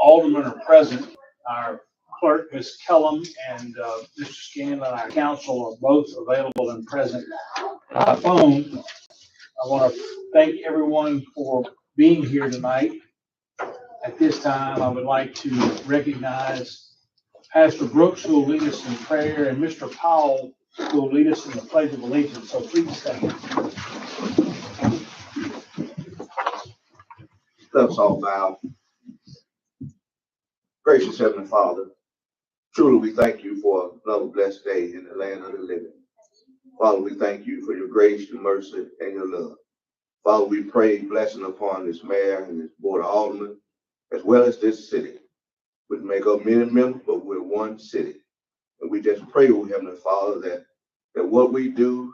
aldermen are present. Our clerk, Ms. Kellum, and Mr. Scanlon, our council, are both available and present by phone. I want to thank everyone for being here tonight. At this time, I would like to recognize Pastor Brooks, who will lead us in prayer, and Mr. Powell, who will lead us in the Pledge of Allegiance. So please stand. Let us all bow. Gracious Heavenly Father, truly we thank you for another blessed day in the land of the living. Father, we thank you for your grace, your mercy, and your love. Father, we pray blessing upon this mayor and this board of aldermen, as well as this city. We make up many members, but we're one city. And we just pray, oh Heavenly Father, that what we do,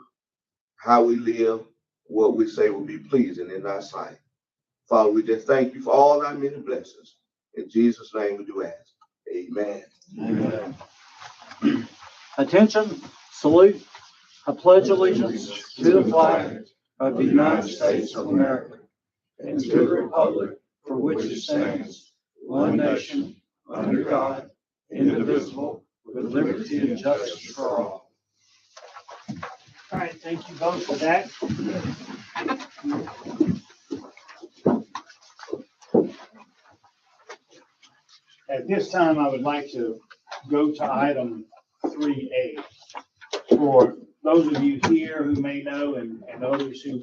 how we live, what we say will be pleasing in thy sight. Father, we just thank you for all thy many blessings. In Jesus' name we do ask. Amen. Amen. Attention, salute. I pledge allegiance to the flag of the United States of America and to the republic for which it stands, one nation, under God, indivisible, with liberty and justice for all. All right, thank you both for that. At this time, I would like to go to item 3A. For those of you here who may know and others who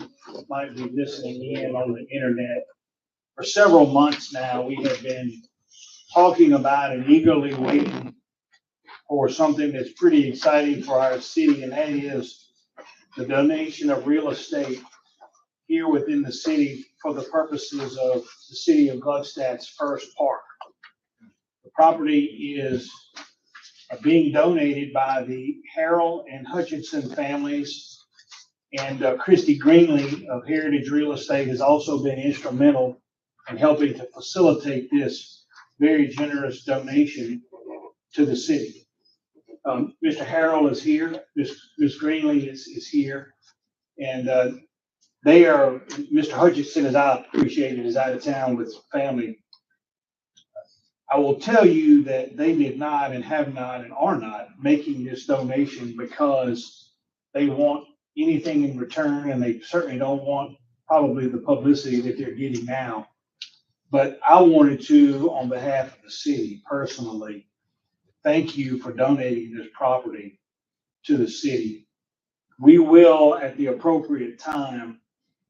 might be listening in on the internet, for several months now, we have been talking about and eagerly waiting for something that's pretty exciting for our city, and that is the donation of real estate here within the city for the purposes of the city of Gluckstadt's first park. The property is being donated by the Harrell and Hutchinson families, and Christy Greenlee of Heritage Real Estate has also been instrumental in helping to facilitate this very generous donation to the city. Mr. Harrell is here, Ms. Greenlee is here, and they are, Mr. Hutchinson, as I appreciate it, is out of town with family. I will tell you that they did not and have not and are not making this donation because they want anything in return, and they certainly don't want probably the publicity that they're getting now. But I wanted to, on behalf of the city personally, thank you for donating this property to the city. We will, at the appropriate time,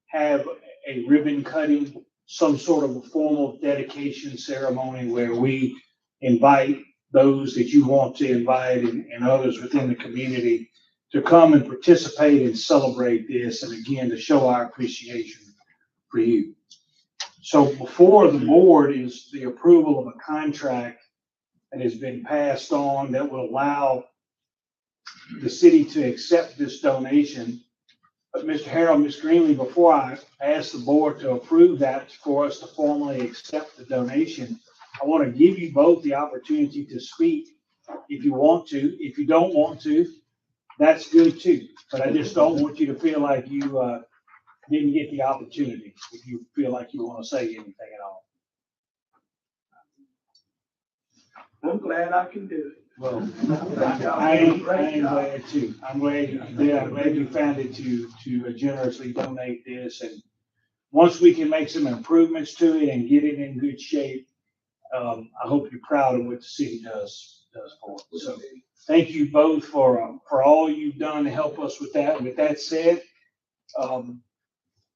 have a ribbon cutting, some sort of a formal dedication ceremony where we invite those that you want to invite and others within the community to come and participate and celebrate this, and again, to show our appreciation for you. So before the board is the approval of a contract that has been passed on that will allow the city to accept this donation. But Mr. Harrell, Ms. Greenlee, before I ask the board to approve that for us to formally accept the donation, I want to give you both the opportunity to speak if you want to. If you don't want to, that's good too. But I just don't want you to feel like you didn't get the opportunity if you feel like you want to say anything at all. I'm glad I can do it. Well, I am glad too. I'm glad you did. I'm glad you found it to generously donate this. And once we can make some improvements to it and get it in good shape, I hope you're proud of what the city does for it. So thank you both for all you've done to help us with that. With that said,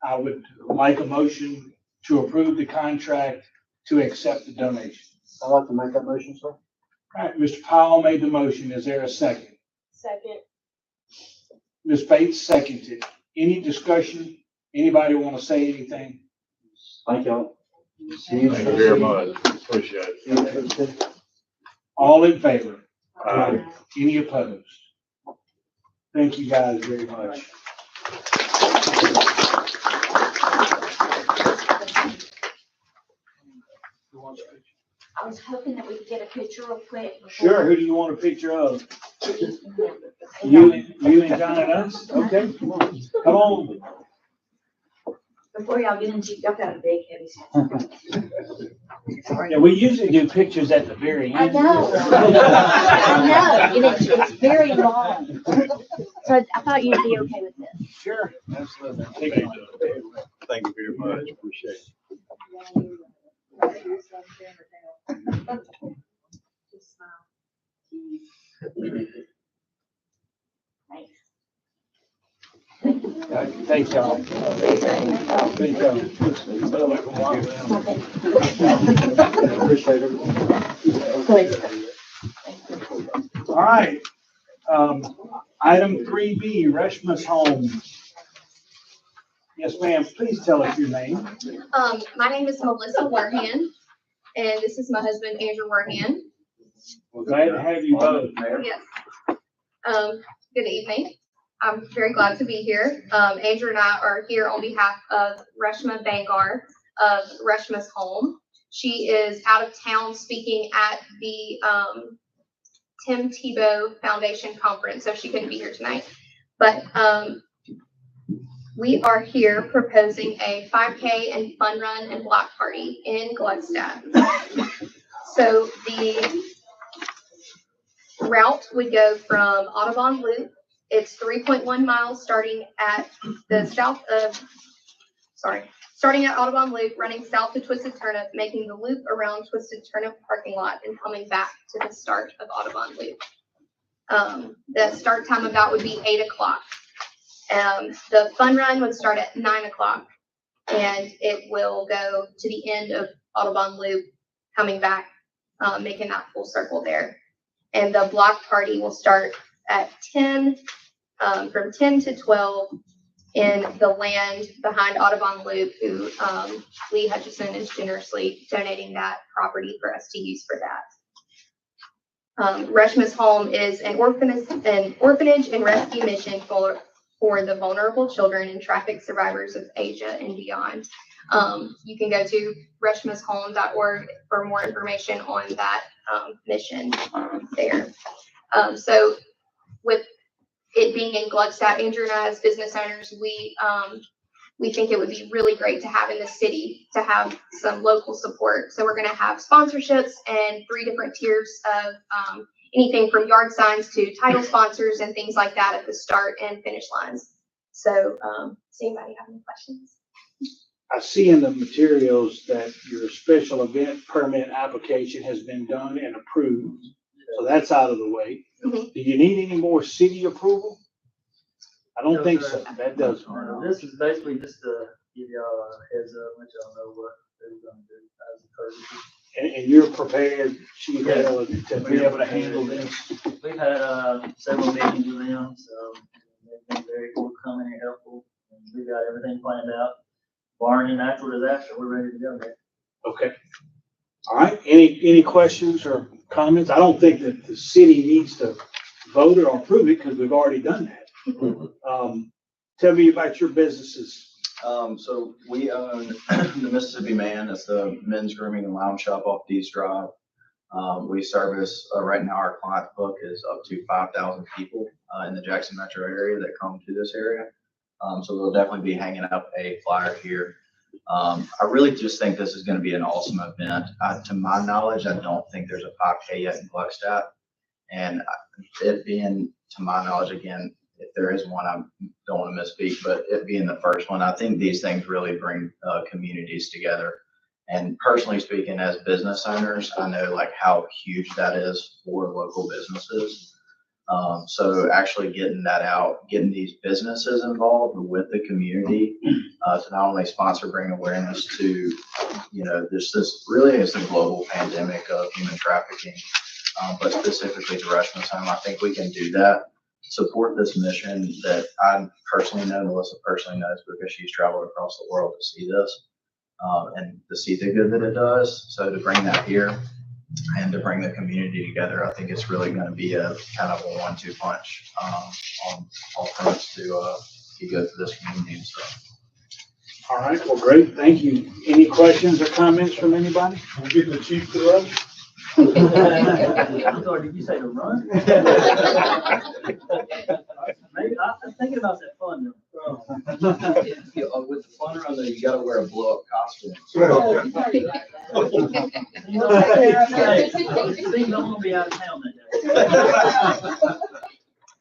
I would like a motion to approve the contract to accept the donation. I'd like to make that motion, sir. All right, Mr. Powell made the motion. Is there a second? Second. Ms. Bates seconded. Any discussion? Anybody want to say anything? Thank y'all. Thank you very much. Appreciate it. All in favor? Aye. Any opposed? Thank you guys very much. I was hoping that we could get a picture real quick. Sure. Who do you want a picture of? You and John and us? Okay, come on. Come on. Before y'all get into, y'all got a big heavy. Yeah, we usually do pictures at the very I end. know. I know, and it's very long. So I thought you'd be okay with this. Sure, absolutely. Thank you very much. Appreciate it. Thanks. Thanks, y'all. Thank y'all. Appreciate it. All right. Item 3B, Reshma's Home. Yes, ma'am. Please tell us your name. My name is Melissa Warhan, and this is my husband, Andrew Warhan. We're glad to have you both. Yes. Good evening. I'm very glad to be here. Andrew and I are here on behalf of Reshma Bangar of Reshma's Home. She is out of town speaking at the Tim Tebow Foundation Conference, so she couldn't be here tonight. But we are here proposing a 5K and fun run and block party in Gluckstadt. So the route would go from Audubon Loop. It's 3.1 miles starting at Audubon Loop, running south to Twisted Turnip, making the loop around Twisted Turnip parking lot and coming back to the start of Audubon Loop. The start time of that would be 8 o'clock. The fun run would start at 9 o'clock and it will go to the end of Audubon Loop, coming back, making that full circle there. And the block party will start at 10, from 10 to 12 in the land behind Audubon Loop, who Lee Hutchison is generously donating that property for us to use for that. Reshma's Home is an orphanage and rescue mission for the vulnerable children and trafficked survivors of Asia and beyond. You can go to reshmashome.org for more information on that mission there. So with it being in Gluckstadt, Andrew and I as business owners, we think it would be really great to have in the city to have some local support. So we're going to have sponsorships and 3 different tiers of anything from yard signs to title sponsors and things like that at the start and finish lines. So does anybody have any questions? I see in the materials that your special event permit application has been done and approved. So that's out of the way. Mhm. Do you need any more city approval? I don't think so. That does. This is basically just to give y'all a heads up, let y'all know what they're gonna do as a courtesy. And you're prepared, Chief Hale, to be able to handle this? We've had several meetings with them, so they've been very forthcoming and helpful. And we've got everything planned out. Barring a natural disaster, we're ready to go there. Okay. All right. Any questions or comments? I don't think that the city needs to vote or approve it because we've already done that. Tell me about your businesses. So we own the Mississippi Man. It's the men's grooming and lounge shop off Dees Drive. We service, right now our client book is up to 5,000 people in the Jackson metro area that come to this area. So we'll definitely be hanging up a flyer here. I really just think this is going to be an awesome event. To my knowledge, I don't think there's a 5K yet in Gluckstadt. And it being, to my knowledge, again, if there is one, I don't want to misspeak, but it being the first one, I think these things really bring communities together. And personally speaking, as business owners, I know like how huge that is for local businesses. So actually getting that out, getting these businesses involved with the community to not only sponsor, bring awareness to, this really is a global pandemic of human trafficking, but specifically to Reshma's Home, I think we can do that. Support this mission that I personally know, Melissa personally knows because she's traveled across the world to see this and to see the good that it does. So to bring that here and to bring the community together, I think it's really going to be a kind of a 1-2 punch on all fronts to be good for this community and stuff. All right. Well, great. Thank you. Any questions or comments from anybody? We'll get the chief to run. I'm sorry, did you say to run? Maybe, I'm thinking about that fun though. With the fun run though, you got to wear a blow up costume. Steve, I'm gonna be out of town that day.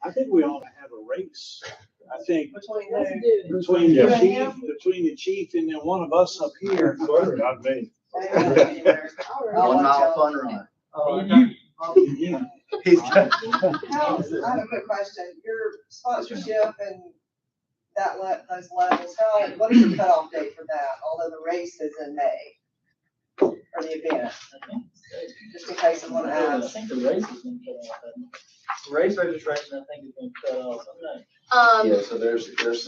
I think we ought to have a race. I think Between between the chief and then one of us up here. Not me. 1 mile fun run. You. He's got- How, I have a quick question, your sponsorship and those levels, what is the cutoff date for that, although the race is in May? For the event, just in case someone I asks. think the race is gonna cut off. Hasn't it? Race registration, I think, is gonna cut off someday. Yeah, so there's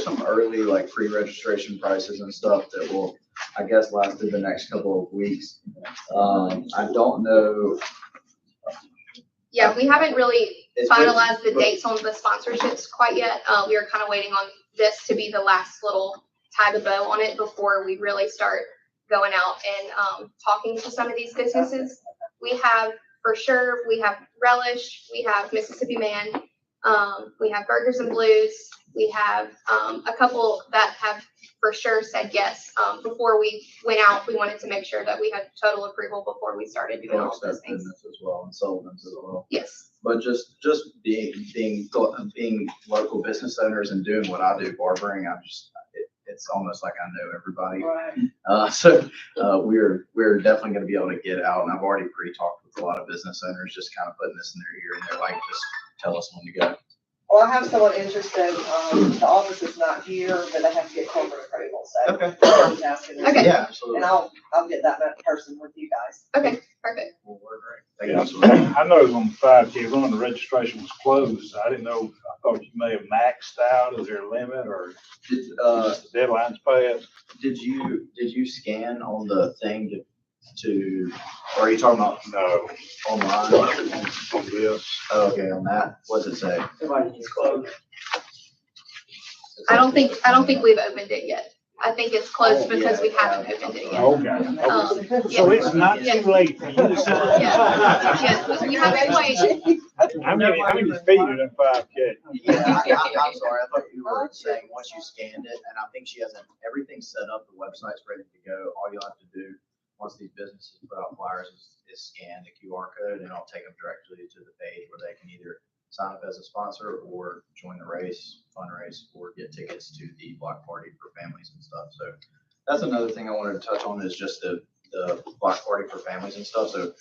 some early like pre-registration prices and stuff that will, I guess, last through the next couple of weeks. I don't know. Yeah, we haven't really It's finalized the but- dates on the sponsorships quite yet. We are kind of waiting on this to be the last little tie the bow on it before we really start going out and talking to some of these businesses. We have, for sure, we have Relish, we have Mississippi Man, we have Burgers and Blues, we have a couple that have for sure said yes. Before we went out, we wanted to make sure that we had total approval before we started doing all of those things. As well, and Sullivan's as well. Yes. But just being local business owners and doing what I do, barbering, it's almost like I know everybody. Right. So we're definitely gonna be able to get out, and I've already pre-talked with a lot of business owners, just kind of putting this in their ear, and they're like, just tell us when to go. Well, I have someone interested, the office is not here, but they have to get corporate approval, so. Okay. I'm just asking them. Okay. Yeah, absolutely. And I'll get that person with you guys. Okay, perfect. Well, we're great. Thank you so much. I know on the 5K run, the registration was closed. I didn't know, I thought you may have maxed out. Is there a limit or just the deadline's passed? Did you scan on the thing to, or are you talking about No, online? on this. Oh, okay, on that, what's it say? Somebody just closed. I don't think we've opened it yet. I think it's closed because we haven't opened it yet. Okay. So it's not too late for you to sign. Yes, we haven't quite. How many feet are in 5K? Yeah, I'm sorry, I thought you were saying once you scanned it, and I think she has everything set up, the website's ready to go. All you'll have to do, once these businesses put out flyers, is scan the QR code, and it'll take them directly to the page where they can either sign up as a sponsor or join the race, fundraise, or get tickets to the block party for families and stuff. So that's another thing I wanted to touch on, is just the block party for families and stuff. So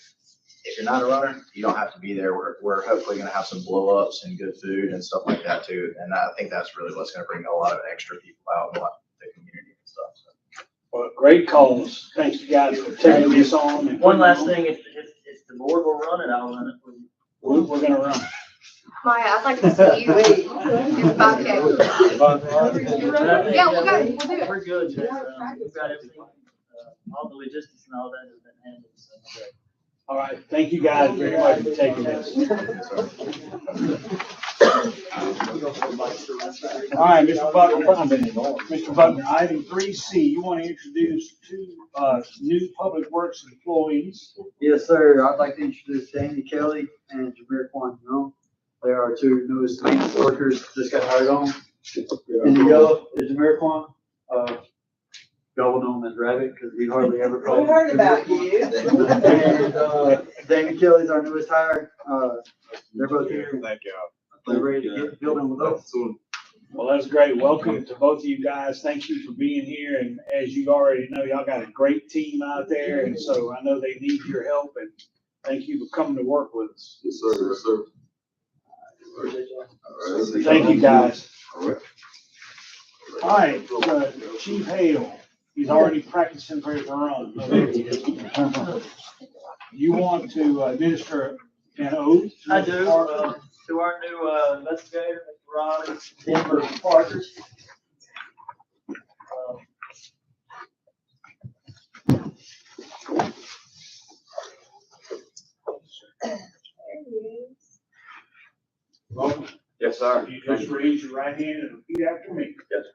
if you're not a runner, you don't have to be there. We're hopefully going to have some blow ups and good food and stuff like that too. And I think that's really what's going to bring a lot of extra people out and the community and stuff. So. Well, great calls. Thanks, you guys, for taking this on. And One last thing, if the board will run it, I'll run it for you. We're gonna run. Maya, I'd like to see you in 5K. Yeah, we'll do it. We're good, Jess. We've got everything, all the logistics and all that has been handled, so. All right, thank you guys very much for taking this. All right, Mr. Buckner, item 3C, you want to introduce two new public works employees. Yes, sir. I'd like to introduce Danny Kelly and Jameer Kwan. They are two newest maintenance workers, just got hired on. In the yellow is Jameer Kwan. Y'all know him as Rabbit because we hardly ever call him. We heard about you. And Danny Kelly's our newest hire. They're both here. Thank y'all. They're ready to get building with us. Well, that's great. Welcome to both of you guys. Thank you for being here. And as you already know, y'all got a great team out there. And so I know they need your help, and thank you for coming to work with us. Yes, sir. Yes, sir. All right. Thank you, guys. All right. All right, Chief Hale, he's already practicing for his run. You want to administer an oath? I do, to our new investigator, Mr. Ronnie Denver Parker. Welcome. Yes, sir. You just raise your right hand and repeat after me. Yes.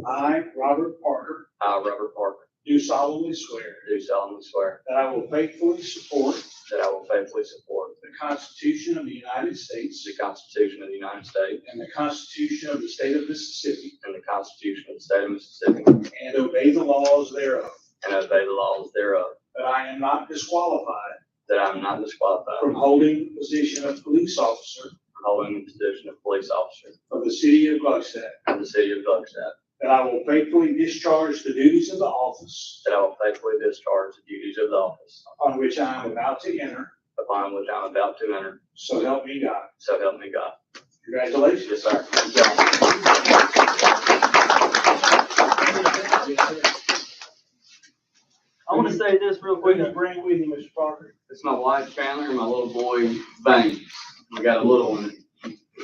I, Robert Parker, I, Robert Parker, do solemnly swear do solemnly swear that I will faithfully support that I will faithfully support the Constitution of the United States the Constitution of the United States and the Constitution of the State of Mississippi, and the Constitution of the State of Mississippi, and obey the laws thereof, and obey the laws thereof, that I am not disqualified that I am not disqualified from holding the position of police officer from holding the position of police officer of the city of Gluckstadt, of the city of Gluckstadt, that I will faithfully discharge the duties of the office that I will faithfully discharge the duties of the office upon which I am about to enter. upon which I am about to enter. So help me God. So help me God. Congratulations. Yes, sir. Thank you. I want to say this real What quick. did you bring with you, Mr. Parker? It's my wife Chandler and my little boy Banks. We got a little one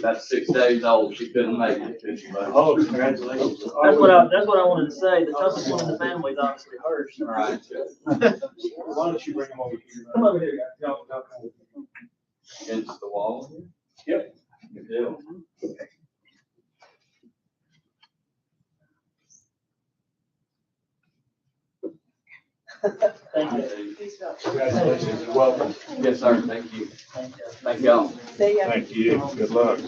that's 6 days old. She couldn't make it. Could she, bud? Oh, congratulations. That's what I wanted to say. The toughest one in the family is obviously hers. All right. Why don't you bring them over here? Come over here, guys. Y'all come over here. Against the wall. Yep. Good deal. Thank you. Congratulations and welcome. Yes, sir. Thank you. Thank y'all. See ya. Thank you. Good luck.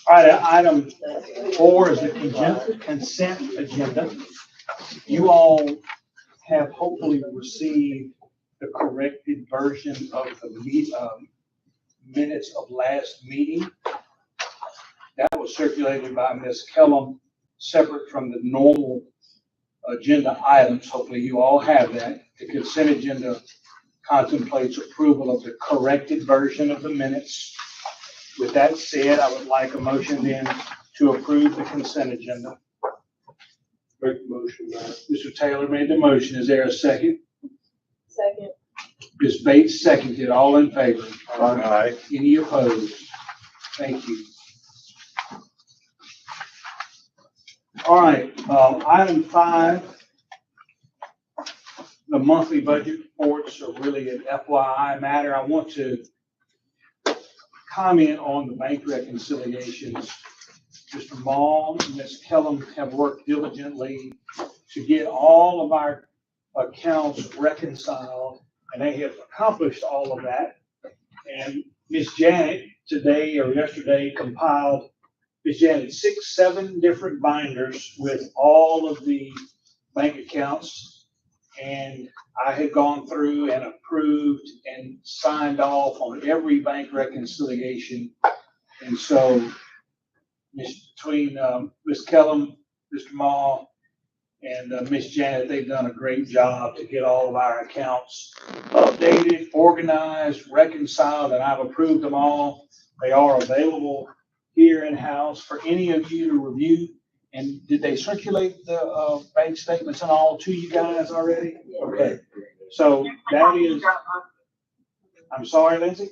All right, item 4 is the consent agenda. You all have hopefully received the corrected version of the minutes of last meeting. That was circulated by Ms. Kellum, separate from the normal agenda items. Hopefully you all have that. The consent agenda contemplates approval of the corrected version of the minutes. With that said, I would like a motion then to approve the consent agenda. Great motion, Mr. Taylor made the motion. Is there a second? Second. Ms. Bates seconded. All in favor? Aye. Any opposed? Thank you. All right, item 5. The monthly budget reports are really an FYI matter. I want to comment on the bank reconciliations. Mr. Maul and Ms. Kellum have worked diligently to get all of our accounts reconciled, and they have accomplished all of that. And Ms. Janet today or yesterday compiled, Ms. Janet, 6, 7 different binders with all of the bank accounts. And I had gone through and approved and signed off on every bank reconciliation. And so between Ms. Kellum, Mr. Maul, and Ms. Janet, they've done a great job to get all of our accounts updated, organized, reconciled, and I've approved them all. They are available here in-house for any of you to review. And did they circulate the bank statements and all to you guys already? Okay, so that is, I'm sorry, Lindsay?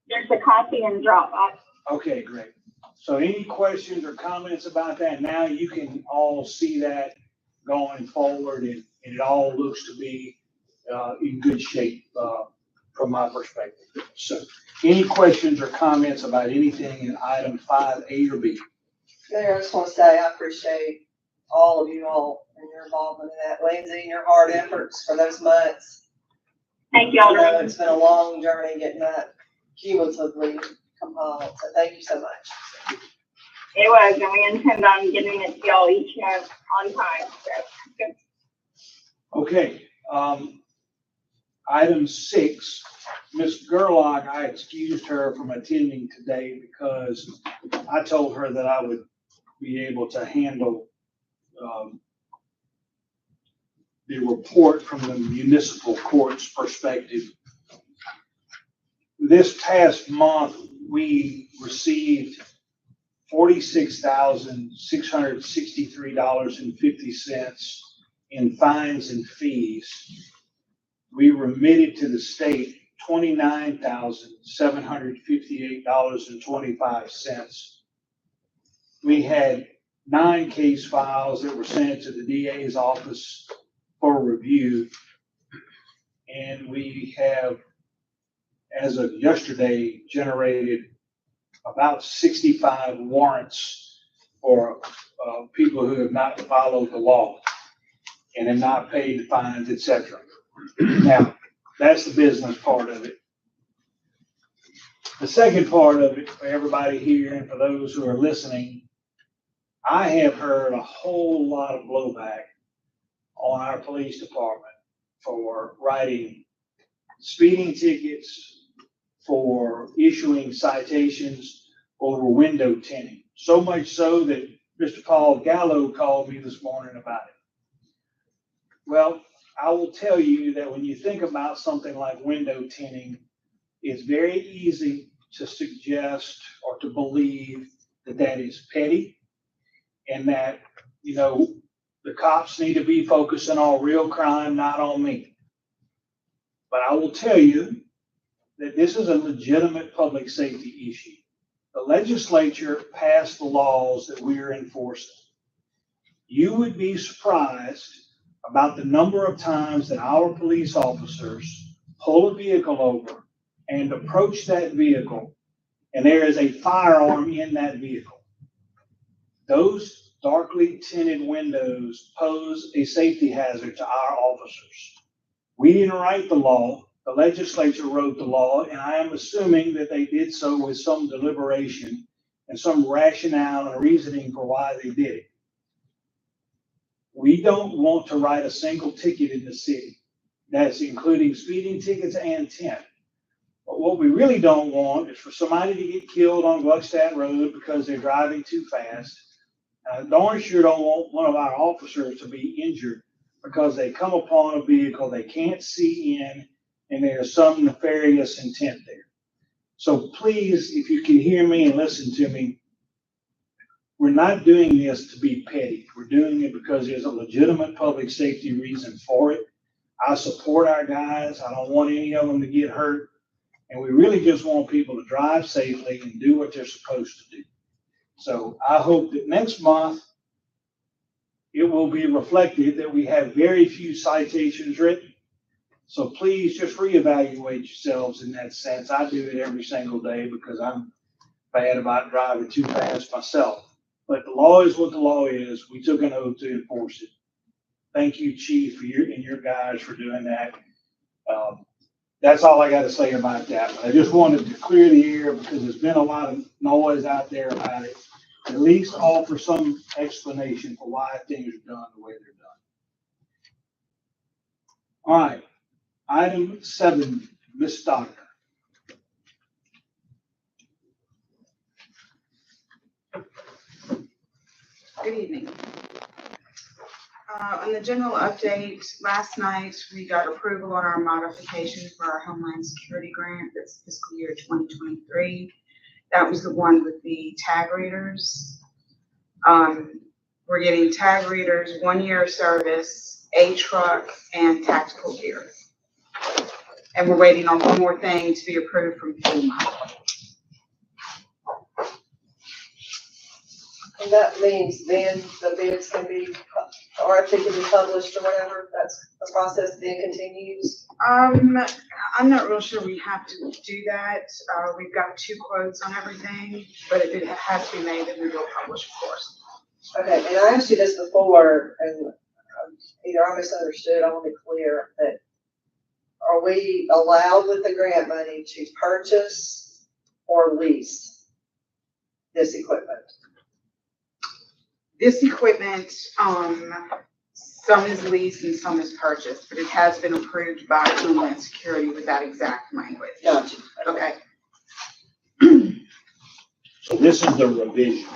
There's a copy in Dropbox. Okay, great. So any questions or comments about that? Now you can all see that going forward, and it all looks to be in good shape from my perspective. So any questions or comments about anything in item 5, A or B? Mayor, I just want to say I appreciate all of you all and your involvement in that, Lindsay, and your hard efforts for those months. Thank you, I know Alderman. it's been a long journey getting that cumulatively compiled, so thank you so much. It was, and we intend on getting it to y'all each month on time, so. Good. Okay, item 6, Ms. Gerlach, I excused her from attending today because I told her that I would be able to handle the report from the municipal court's perspective. This past month, we received $46,663.50 in fines and fees. We remitted to the state $29,758.25. We had 9 case files that were sent to the DA's office for review. And we have, as of yesterday, generated about 65 warrants for, people who have not followed the law and have not paid the fines, et cetera. Now, that's the business part of it. The second part of it, for everybody here and for those who are listening, I have heard a whole lot of blowback on our police department for writing speeding tickets, for issuing citations over window tinting. So much so that Mr. Paul Gallo called me this morning about it. Well, I will tell you that when you think about something like window tinting, it's very easy to suggest or to believe that that is petty and that, you know, the cops need to be focusing on real crime, not on me. But I will tell you that this is a legitimate public safety issue. The legislature passed the laws that we are enforcing. You would be surprised about the number of times that our police officers pull a vehicle over and approach that vehicle, and there is a firearm in that vehicle. Those darkly tinted windows pose a safety hazard to our officers. We didn't write the law. The legislature wrote the law, and I am assuming that they did so with some deliberation and some rationale and reasoning for why they did it. We don't want to write a single ticket in the city. That's including speeding tickets and tint. But what we really don't want is for somebody to get killed on Gluckstadt Road because they're driving too fast. Darn sure don't want one of our officers to be injured because they come upon a vehicle they can't see in and there's some nefarious intent there. So please, if you can hear me and listen to me, we're not doing this to be petty. We're doing it because there's a legitimate public safety reason for it. I support our guys. I don't want any of them to get hurt. And we really just want people to drive safely and do what they're supposed to do. So I hope that next month it will be reflected that we have very few citations written. So please just reevaluate yourselves in that sense. I do it every single day because I'm bad about driving too fast myself. But the law is what the law is. We took an oath to enforce it. Thank you, Chief, for your guys for doing that. That's all I got to say about that. But I just wanted to clear the air because there's been a lot of noise out there about it. At least offer some explanation for why things are done the way they're done. All right. Item 7, Ms. Stocker. Good evening. On the general update, last night we got approval on our modification for our Homeland Security grant. That's fiscal year 2023. That was the one with the tag readers. We're getting tag readers, 1 year service, a truck, and tactical gear. And we're waiting on one more thing to be approved from FEMA. And that means then the bids can be, or if they can be published or whatever, that's the process then continues? I'm not real sure we have to do that. We've got 2 quotes on everything, but if it has to be made, then we will publish, of course. Okay, and I asked you this before, and either I misunderstood, I want to be clear, that are we allowed with the grant money to purchase or lease this equipment? This equipment, some is leased and some is purchased, but it has been approved by Homeland Security with that exact language. Gotcha. Okay. So this is the revision.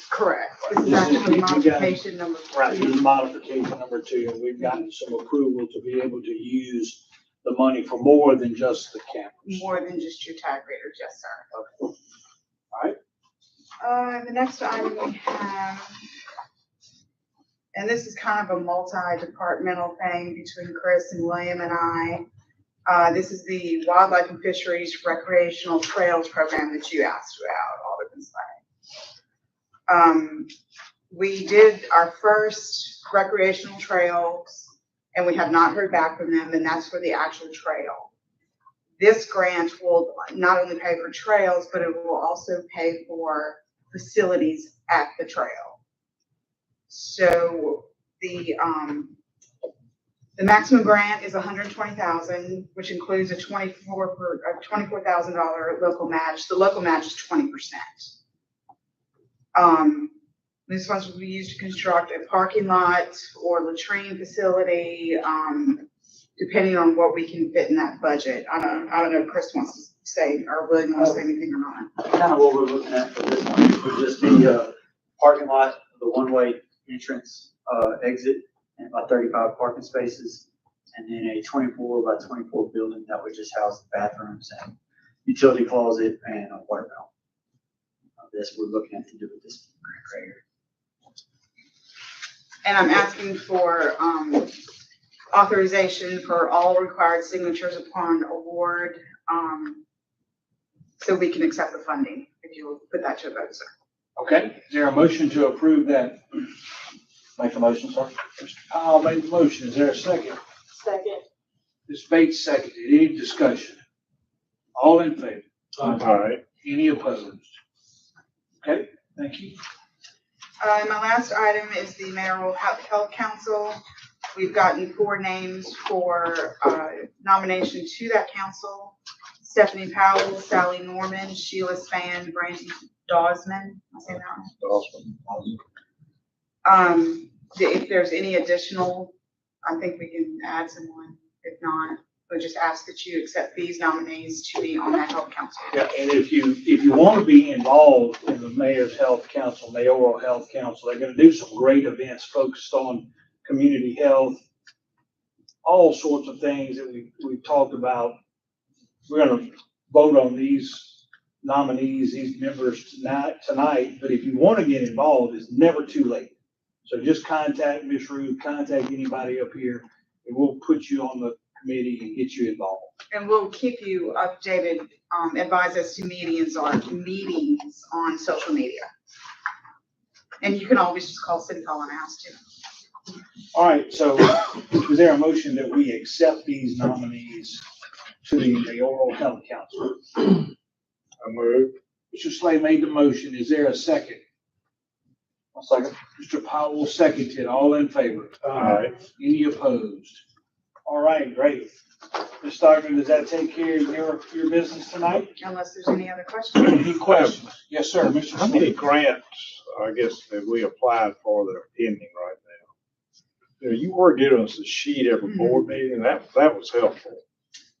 Correct. This is actually modification number 2. Right, this is modification number 2, and we've gotten some approval to be able to use the money for more than just the cameras. More than just your tag readers, yes, sir. Okay. All right. The next item we have, and this is kind of a multi-departmental thing between Chris and William and I. This is the Wildlife and Fisheries Recreational Trails Program that you asked about, Alderman Slay. We did our first recreational trails, and we have not heard back from them, and that's for the actual trail. This grant will not only pay for trails, but it will also pay for facilities at the trail. So the maximum grant is $120,000, which includes a $24,000 local match. The local match is 20%. These funds will be used to construct a parking lot or latrine facility, depending on what we can fit in that budget. I don't know if Chris wants to say, or William wants to say anything or not. Kind of what we're looking at for this one would just be a parking lot, the one-way entrance, exit, and about 35 parking spaces. And then a 24 by 24 building that would just house the bathrooms and utility closet and a water fountain. This we're looking at to do with this grant right here. And I'm asking for authorization for all required signatures upon award, so we can accept the funding, if you will put that to a vote, sir. Okay, is there a motion to approve that? Make the motion, sir. Mr. Powell made the motion. Is there a second? Second. Ms. Bates seconded. Any discussion? All in favor? All right. Any opposed? Okay, thank you. My last item is the mayoral health council. We've gotten 4 names for nomination to that council: Stephanie Powell, Sally Norman, Sheila Spann, Brandy Dawsman. I'll say that one. If there's any additional, I think we can add someone. If not, we'll just ask that you accept these nominees to be on that health council. Yeah, and if you want to be involved in the mayor's health council, mayoral health council, they're going to do some great events focused on community health, all sorts of things that we've talked about. We're going to vote on these nominees, these members tonight, but if you want to get involved, it's never too late. So just contact Ms. Ruth, contact anybody up here, and we'll put you on the committee and get you involved. And we'll keep you updated, advise us to meetings on social media. And you can always just call City Hall and ask too. All right, so is there a motion that we accept these nominees to the mayoral health council? I move. Mr. Slay made the motion. Is there a second? I'll second. Mr. Powell seconded. All in favor? All right. Any opposed? All right, great. Ms. Stockton, does that take care of your business tonight? Unless there's any other questions. Any questions? Yes, sir, Mr. How many Smith. grants, I guess, have we applied for that are pending right now? You know, you were giving us a sheet every board meeting. That was helpful.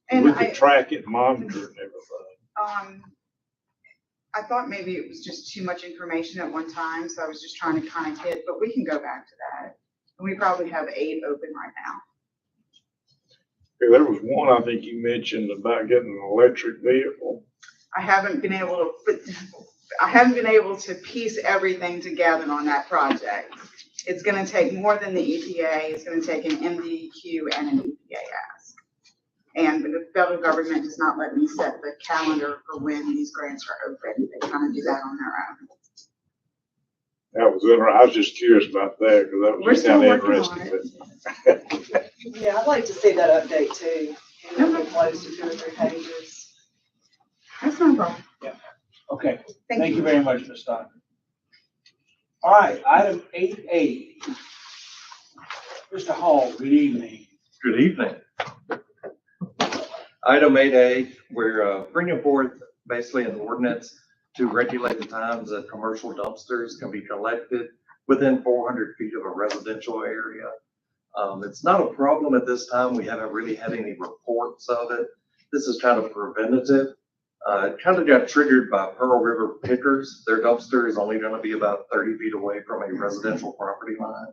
And We could track it, monitor it and everything. I thought maybe it was just too much information at one time, so I was just trying to kind of hit, but we can go back to that. And we probably have 8 open right now. There was one I think you mentioned about getting an electric vehicle. I haven't been able to piece everything together on that project. It's gonna take more than the EPA. It's gonna take an MDQ and an EPA ask. And the federal government does not let me set the calendar for when these grants are open. They kind of do that on their own. That was interesting. I was just curious about that because that We're was still kind of working on interesting. Yeah, I'd like to see that update too. Even if it close to 2 or 3 pages. That's no problem. Okay, Thank thank you. you very much, Ms. Stockton. All right, item 8A. Mr. Hall, good evening. Good evening. Item 8A, we're bringing forth basically an ordinance to regulate the times that commercial dumpsters can be collected within 400 feet of a residential area. It's not a problem at this time. We haven't really had any reports of it. This is kind of preventative. It kind of got triggered by Pearl River Pickers. Their dumpster is only going to be about 30 feet away from a residential property line.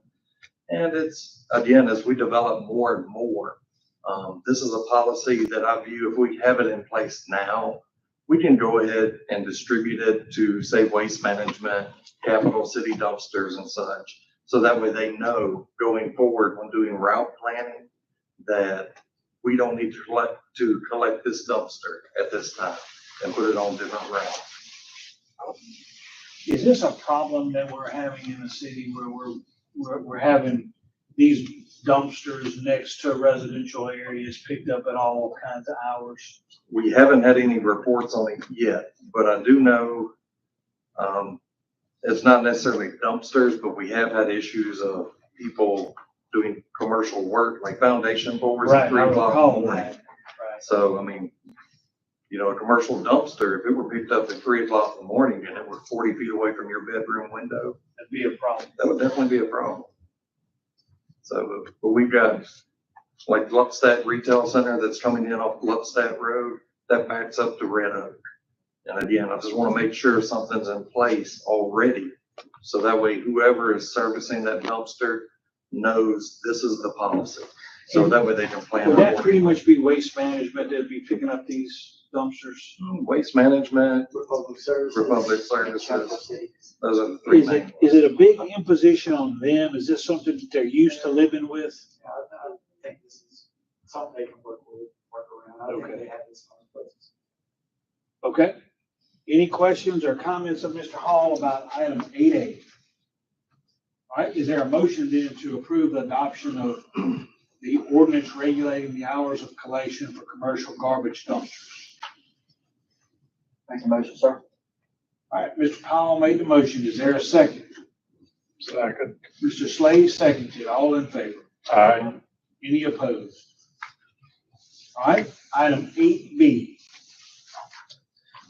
And it's, again, as we develop more and more, this is a policy that I view, if we have it in place now, we can go ahead and distribute it to, say, Waste Management, Capital City dumpsters and such. So that way they know going forward when doing route planning that we don't need to collect this dumpster at this time and put it on different routes. Is this a problem that we're having in the city where we're having these dumpsters next to residential areas picked up at all kinds of hours? We haven't had any reports on it yet, but I do know, It's not necessarily dumpsters, but we have had issues of people doing commercial work, like foundation boards Right, at 3 I o'clock in recall the morning. that. Right. So, I mean, you know, a commercial dumpster, if it were picked up at 3 o'clock in the morning and it were 40 feet away from your bedroom window, That'd be a problem. that would definitely be a problem. So, but we've got like Lupstadt Retail Center that's coming in off Lupstadt Road, that backs up to Red Oak. And again, I just want to make sure something's in place already. So that way whoever is servicing that dumpster knows this is the policy. So that way they can plan. Would that pretty much be waste management that'd be picking up these dumpsters? Waste management, Republic Services. Republic Services, those are the three main. Is it a big imposition on them? Is this something that they're used to living with? I think this is something they can work around. I don't think they have this on places. Okay. Any questions or comments of Mr. Hall about item 8A? All right, is there a motion then to approve the adoption of the ordinance regulating the hours of collection for commercial garbage dumpsters? Make a motion, sir. All right, Mr. Powell made the motion. Is there a second? Second. Mr. Slade seconded. All in favor? Aye. Any opposed? All right, item 8B.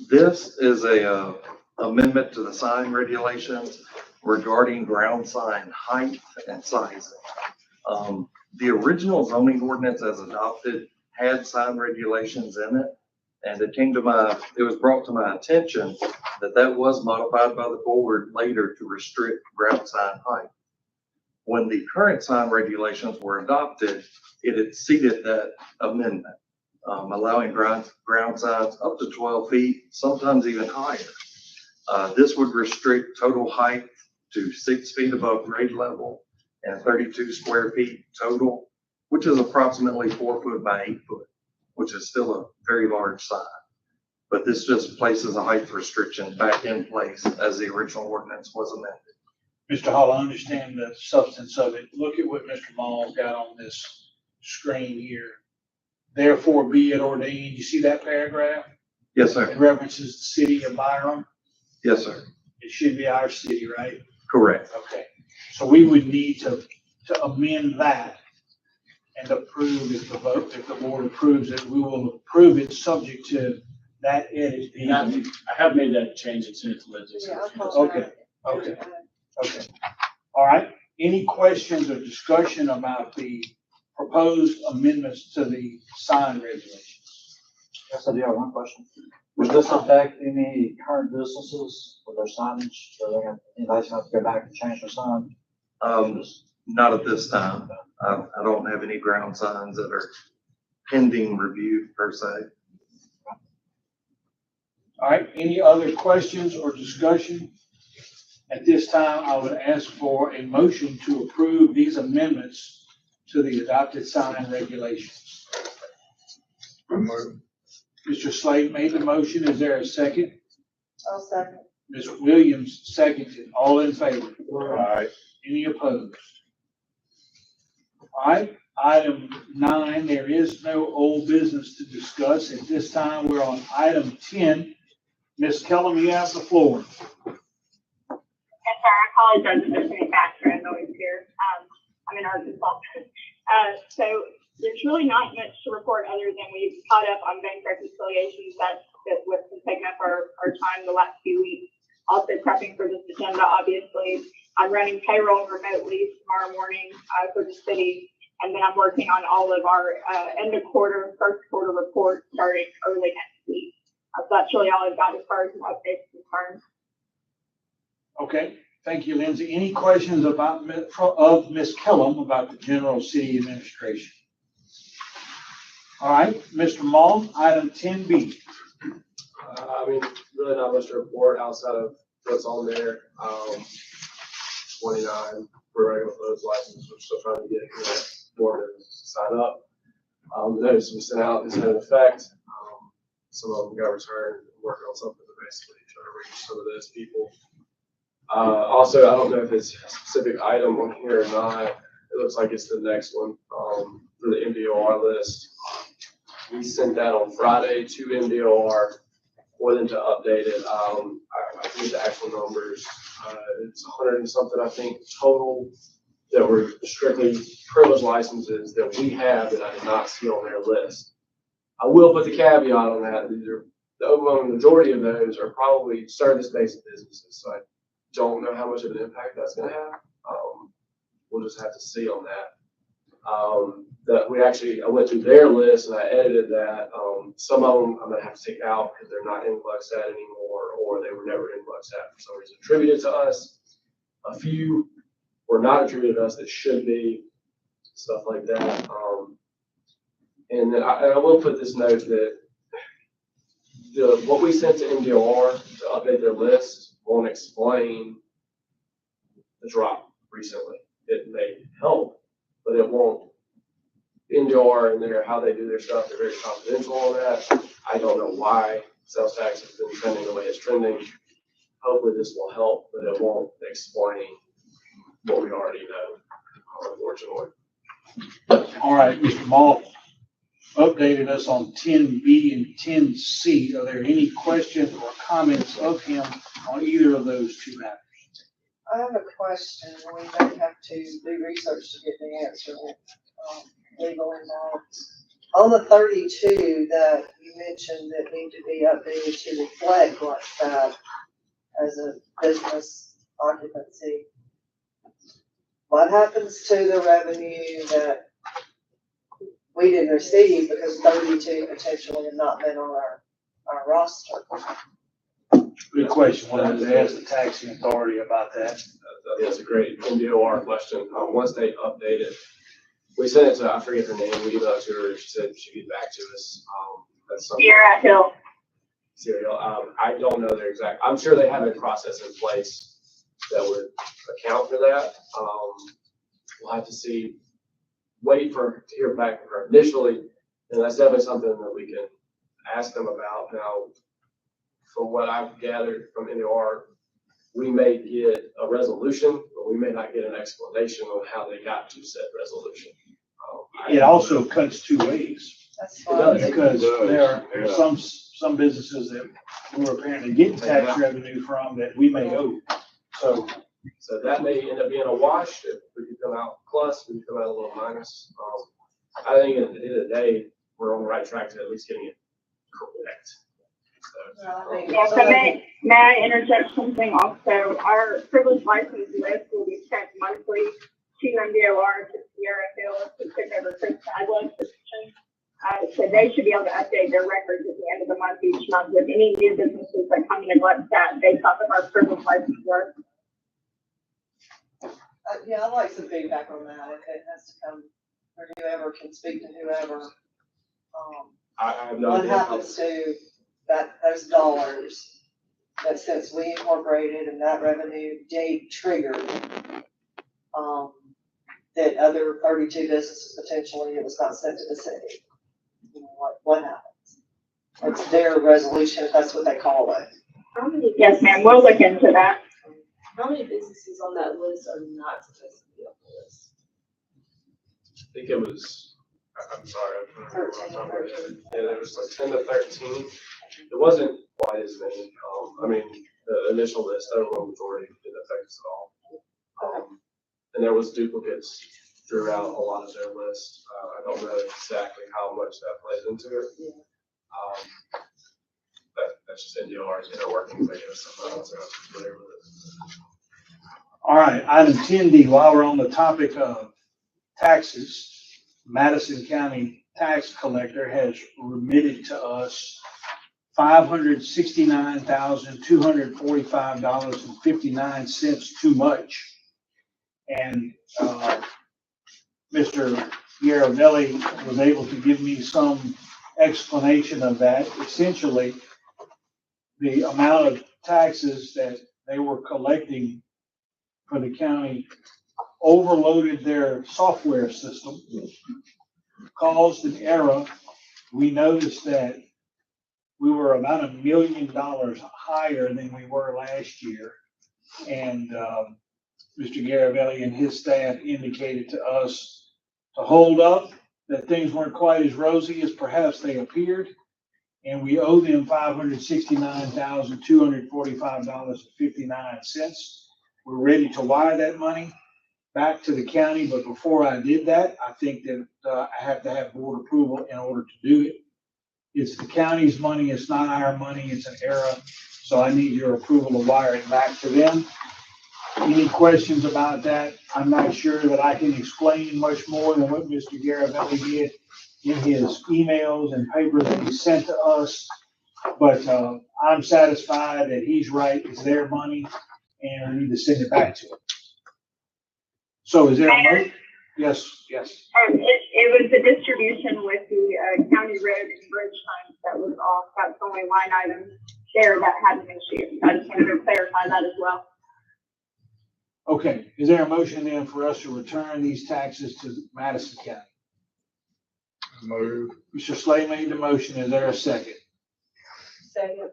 This is a amendment to the sign regulations regarding ground sign height and sizing. The original zoning ordinance as adopted had sign regulations in it. And it was brought to my attention that that was modified by the board later to restrict ground sign height. When the current sign regulations were adopted, it exceeded that amendment, allowing ground signs up to 12 feet, sometimes even higher. This would restrict total height to 6 feet above grade level and 32 square feet total, which is approximately 4 foot by 8 foot, which is still a very large sign. But this just places a height restriction back in place as the original ordinance was amended. Mr. Hall, I understand the substance of it. Look at what Mr. Mall's got on this screen here. Therefore be it ordained. You see that paragraph? Yes, It sir. references the city of Byram. Yes, sir. It should be our city, right? Correct. Okay. So we would need to amend that and approve if the board approves it, we will approve it subject to that edit. I have made that change and sent it to Lindsay. Yeah, I'll call Okay, okay, okay. All right. Any questions or discussion about the proposed amendments to the sign regulations? Yes, I do have one question. Would this affect any current businesses with their signage? So anybody's gonna have to go back and change their sign? Not at this time. I don't have any ground signs that are pending review per se. All right. Any other questions or discussion? At this time, I would ask for a motion to approve these amendments to the adopted sign regulations. Mr. Slade made the motion. Is there a second? I'll second. Ms. Williams seconded. All in favor? Aye. Any opposed? All right, item 9, there is no old business to discuss. At this time, we're on item 10. Ms. Kellum, you have the floor. Yes, sir. I apologize if there's any background noise here. I'm in Arkansas. So there's really not much to report other than we've caught up on bank reconciliations. That's what's been taking up our time the last few weeks. Also prepping for this agenda, obviously. I'm running payroll remotely tomorrow morning for the city. And then I'm working on all of our end of quarter, first quarter reports starting early next week. So that's really all I've got as far as an update is concerned. Okay, thank you, Lindsay. Any questions of Ms. Kellum about the general city administration? All right, Mr. Mullin, item 10B. I mean, really not much to report outside of what's on there. 29 for regular clothes license. We're still trying to get more to sign up. The notice we sent out is in effect. Some of them got returned, working on something to basically try to reach some of those people. Also, I don't know if it's a specific item on here or not. It looks like it's the next one for the MDOR list. We sent that on Friday to MDOR for them to update it. I I forget the actual numbers. It's 100 and something, I think, total that were strictly privileged licenses that we have that I did not see on their list. I will put the caveat on that. The overwhelming majority of those are probably service-based businesses. So I don't know how much of an impact that's going to have. We'll just have to see on that. I went through their list and I edited that. Some of them I'm gonna have to take out because they're not in Glucksat anymore, or they were never in Glucksat for some reason attributed to us. A few were not attributed to us that should be, stuff like that. And then I will put this note that what we sent to MDOR to update their list won't explain the drop recently. It may help, but it won't. MDOR and how they do their stuff, they're very confidential on that. I don't know why sales tax has been trending the way it's trending. Hopefully this will help, but it won't explain what we already know, unfortunately. All right, Mr. Malt updated us on 10B and 10C. Are there any questions or comments of him on either of those two matters? I have a question. We may have to do research to get the answer with legal involved. On the 32 that you mentioned that need to be updated to reflect like that as a business occupancy, what happens to the revenue that we didn't receive because 32 potentially have not been on our roster? Good question. We'll have to ask the taxing authority about that. That's a great MDOR question. Once they update it, we sent it to, I forget her name, we emailed it to her, she said she'd get back to us. That's something. Sierra Hill. Serial. I don't know their exact, I'm sure they have a process in place that would account for that. We'll have to see, wait to hear back from her initially, and that's definitely something that we can ask them about. Now, from what I've gathered from NOR, we may get a resolution, but we may not get an explanation on how they got to said resolution. It also cuts two ways. That's It does. fine. Because there are some businesses that we're apparently getting tax revenue from that we may owe. So that may end up being a wash. If we could come out plus, we could come out a little minus. I think at the end of the day, we're on the right track to at least getting it correct. Yeah, so may I interject something also? Our privileged license list will be sent monthly to MDOR, to Sierra Hill, to pick over Chris Taglin's position. So they should be able to update their records at the end of the month each month with any new businesses that come into Glucksat based off of our privileged license work. Yeah, I'd like some feedback on that. If it has to come, or whoever can speak to whoever. I have no What idea. happens to those dollars that since we incorporated and that revenue date triggered, that other 32 businesses potentially it was not sent to the city? You know, what happens? It's their resolution, if that's what they call it. Yes, ma'am, we'll look into that. How many businesses on that list are not supposed to be on the list? I think it was, I'm sorry, I don't remember what I'm talking about. Yeah, there was like 10 to 13. It wasn't quite as many. I mean, the initial list, the overall majority didn't affect us at all. And there was duplicates throughout a lot of their list. I don't know exactly how much that plays into it. That's just NDR's inner workings, I guess. I'm not familiar with it. all right, item 10D, while we're on the topic of taxes, Madison County Tax Collector has remitted to us $569,245.59 too much. And Mr. Garavelli was able to give me some explanation of that. Essentially, the amount of taxes that they were collecting for the county overloaded their software system, caused an error. We noticed that we were about $1 million higher than we were last year. And Mr. Garavelli and his staff indicated to us to hold up, that things weren't quite as rosy as perhaps they appeared, and we owe them $569,245.59. We're ready to wire that money back to the county, but before I did that, I think that I have to have board approval in order to do it. It's the county's money, it's not our money, it's an error, so I need your approval to wire it back to them. Any questions about that? I'm not sure that I can explain much more than what Mr. Garavelli did in his emails and papers that he sent to us. But I'm satisfied that he's right, it's their money, and we need to send it back to him. So is there a motion? Yes, yes. It was the distribution with the county road and bridge funds that was off. That's the only line item there that had an issue. I just wanted to clarify that as well. Okay, is there a motion then for us to return these taxes to Madison County? Move. Mr. Slay made the motion. Is there a second? Second.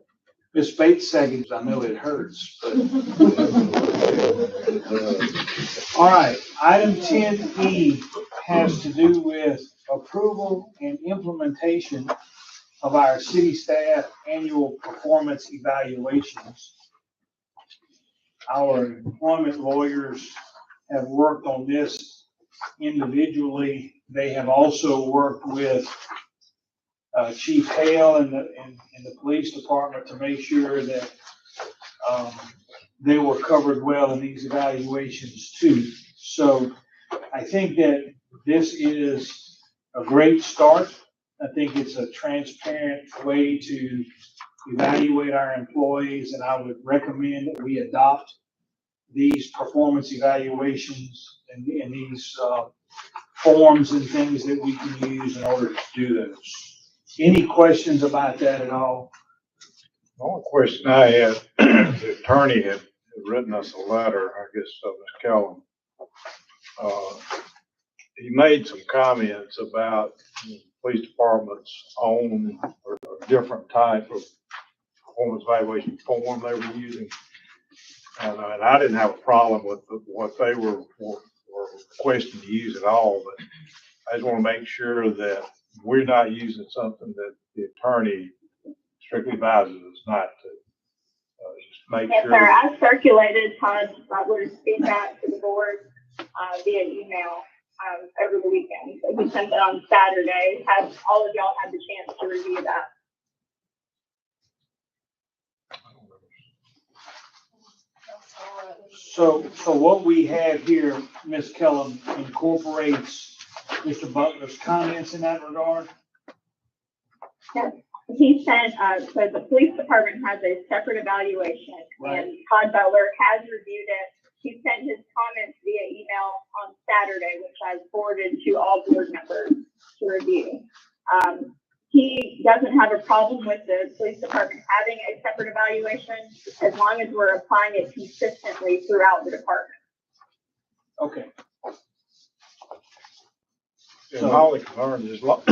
Ms. Bates seconds. I know it hurts, but. All right, item 10E has to do with approval and implementation of our city staff annual performance evaluations. Our employment lawyers have worked on this individually. They have also worked with Chief Hale and the police department to make sure that they were covered well in these evaluations too. So I think that this is a great start. I think it's a transparent way to evaluate our employees, and I would recommend that we adopt these performance evaluations and these forms and things that we can use in order to do those. Any questions about that at all? The only question I had, the attorney had written us a letter, I guess, of Ms. Kellum. He made some comments about the police department's own or different type of performance evaluation form they were using. And I didn't have a problem with what they were requesting to use at all, but I just want to make sure that we're not using something that the attorney strictly advises us not to. Just make Yes, sure. sir. I circulated Todd's feedback to the board via email over the weekend. So we sent it on Saturday. Have all of y'all had the chance to review that? So what we have here, Ms. Kellum, incorporates Mr. Butler's comments in that regard? Yes. He sent, so the police department has a separate evaluation, Right. and Todd Butler has reviewed it. He sent his comments via email on Saturday, which I forwarded to all board members to review. He doesn't have a problem with the police department having a separate evaluation as long as we're applying it consistently throughout the department. Okay. And my only concern is as long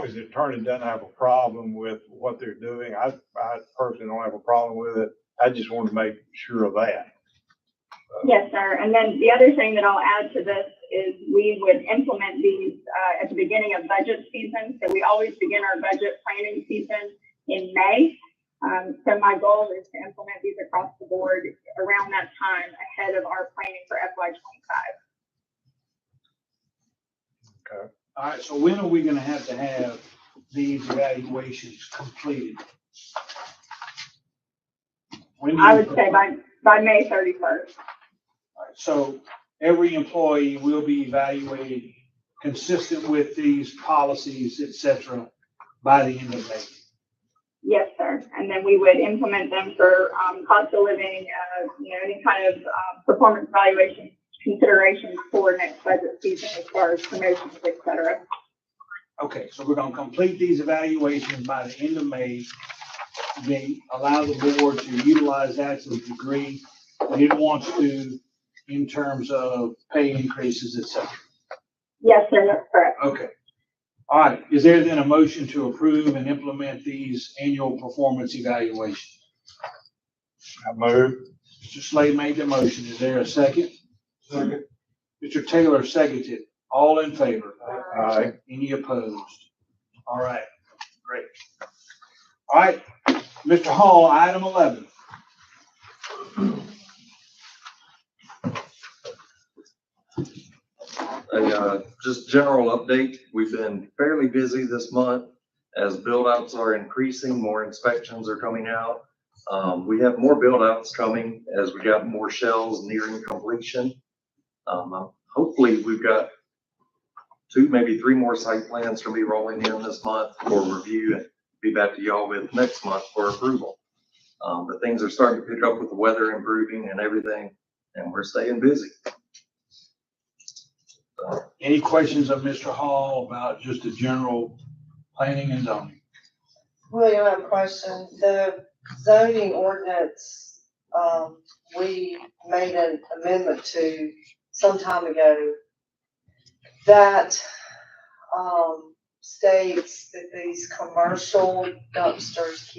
as the attorney doesn't have a problem with what they're doing, I personally don't have a problem with it. I just want to make sure of that. Yes, sir. And then the other thing that I'll add to this is we would implement these at the beginning of budget season. So we always begin our budget planning season in May. So my goal is to implement these across the board around that time ahead of our planning for FY25. Okay. All right, so when are we gonna have these evaluations completed? When do I you would say by May 31st. All right, so every employee will be evaluated consistent with these policies, et cetera, by the end of May. Yes, sir. And then we would implement them for cost of living, any kind of performance evaluation considerations for next budget season as far as promotions, et cetera. Okay, so we're gonna complete these evaluations by the end of May. Then allow the board to utilize that to the degree that it wants to in terms of pay increases, et cetera. Yes, sir, that's correct. Okay. All right, is there then a motion to approve and implement these annual performance evaluations? I move. Mr. Slade made the motion. Is there a second? Second. Mr. Taylor seconded. All in favor? Aye. Any opposed? All right, great. All right, Mr. Hall, item 11. Just general update. We've been fairly busy this month as build outs are increasing, more inspections are coming out. We have more build outs coming as we got more shells nearing completion. Hopefully we've got 2, maybe 3 more site plans to be rolling in this month for review and be back to y'all with next month for approval. But things are starting to pick up with the weather improving and everything, and we're staying busy. Any questions of Mr. Hall about just the general planning and zoning? William, I have a question. The zoning ordinance, we made an amendment to some time ago that, states that these commercial dumpsters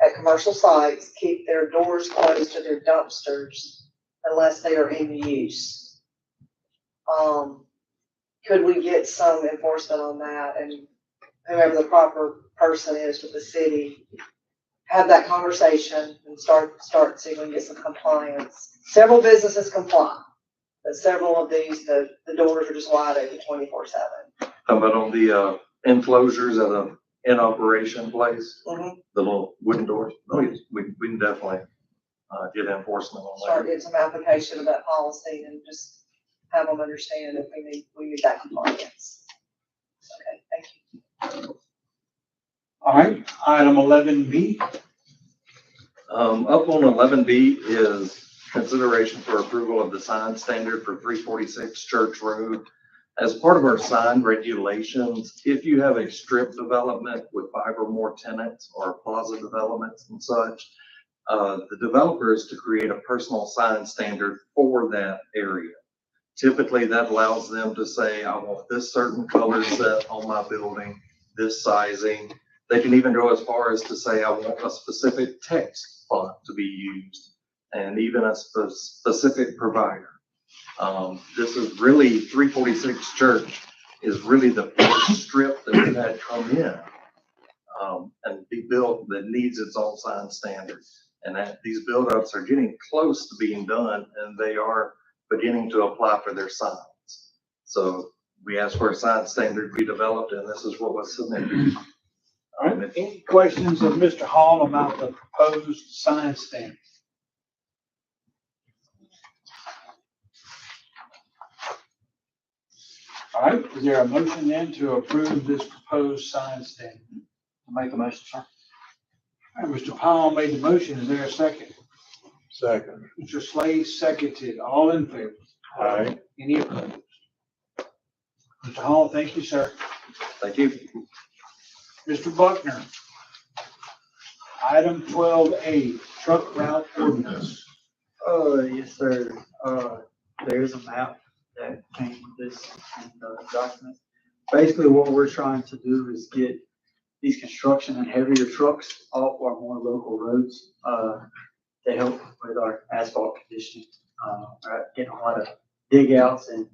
at commercial sites, keep their doors closed to their dumpsters unless they are in use. Could we get some enforcement on that, and whoever the proper person is with the city, have that conversation and start seeing if we can get some compliance. Several businesses comply, but several of these, the doors are just wide open 24/7. How about on the enclosures at an in-operation place? Mm-hmm. The little wooden doors? Oh, yes, we can definitely get enforcement on that. Start getting some application of that policy and just have them understand if we need that compliance. Okay, thank you. All right, item 11B. Up on 11B is consideration for approval of the sign standard for 346 Church Road. As part of our sign regulations, if you have a strip development with 5 or more tenants or plaza developments and such, the developer is to create a personal sign standard for that area. Typically, that allows them to say, I want this certain color set on my building, this sizing. They can even go as far as to say, I want a specific text font to be used, and even a specific provider. This is really 346 Church is really the first strip that we've had come in and be built that needs its own sign standard. And that these build outs are getting close to being done, and they are beginning to apply for their signs. So we asked for a sign standard be developed, and this is what was submitted. All right, any questions of Mr. Hall about the proposed sign standard? All right, is there a motion then to approve this proposed sign standard? I'll make a motion, sir. All right, Mr. Powell made the motion. Is there a second? Second. Mr. Slade seconded. All in favor? Aye. Any opposed? Mr. Hall, thank you, sir. Thank you. Mr. Buckner. Item 12A, truck route ordinance. Yes, sir. There's a map that came with this document. Basically, what we're trying to do is get these construction and heavier trucks off our more local roads to help with our asphalt conditioning. Getting a lot of dig outs and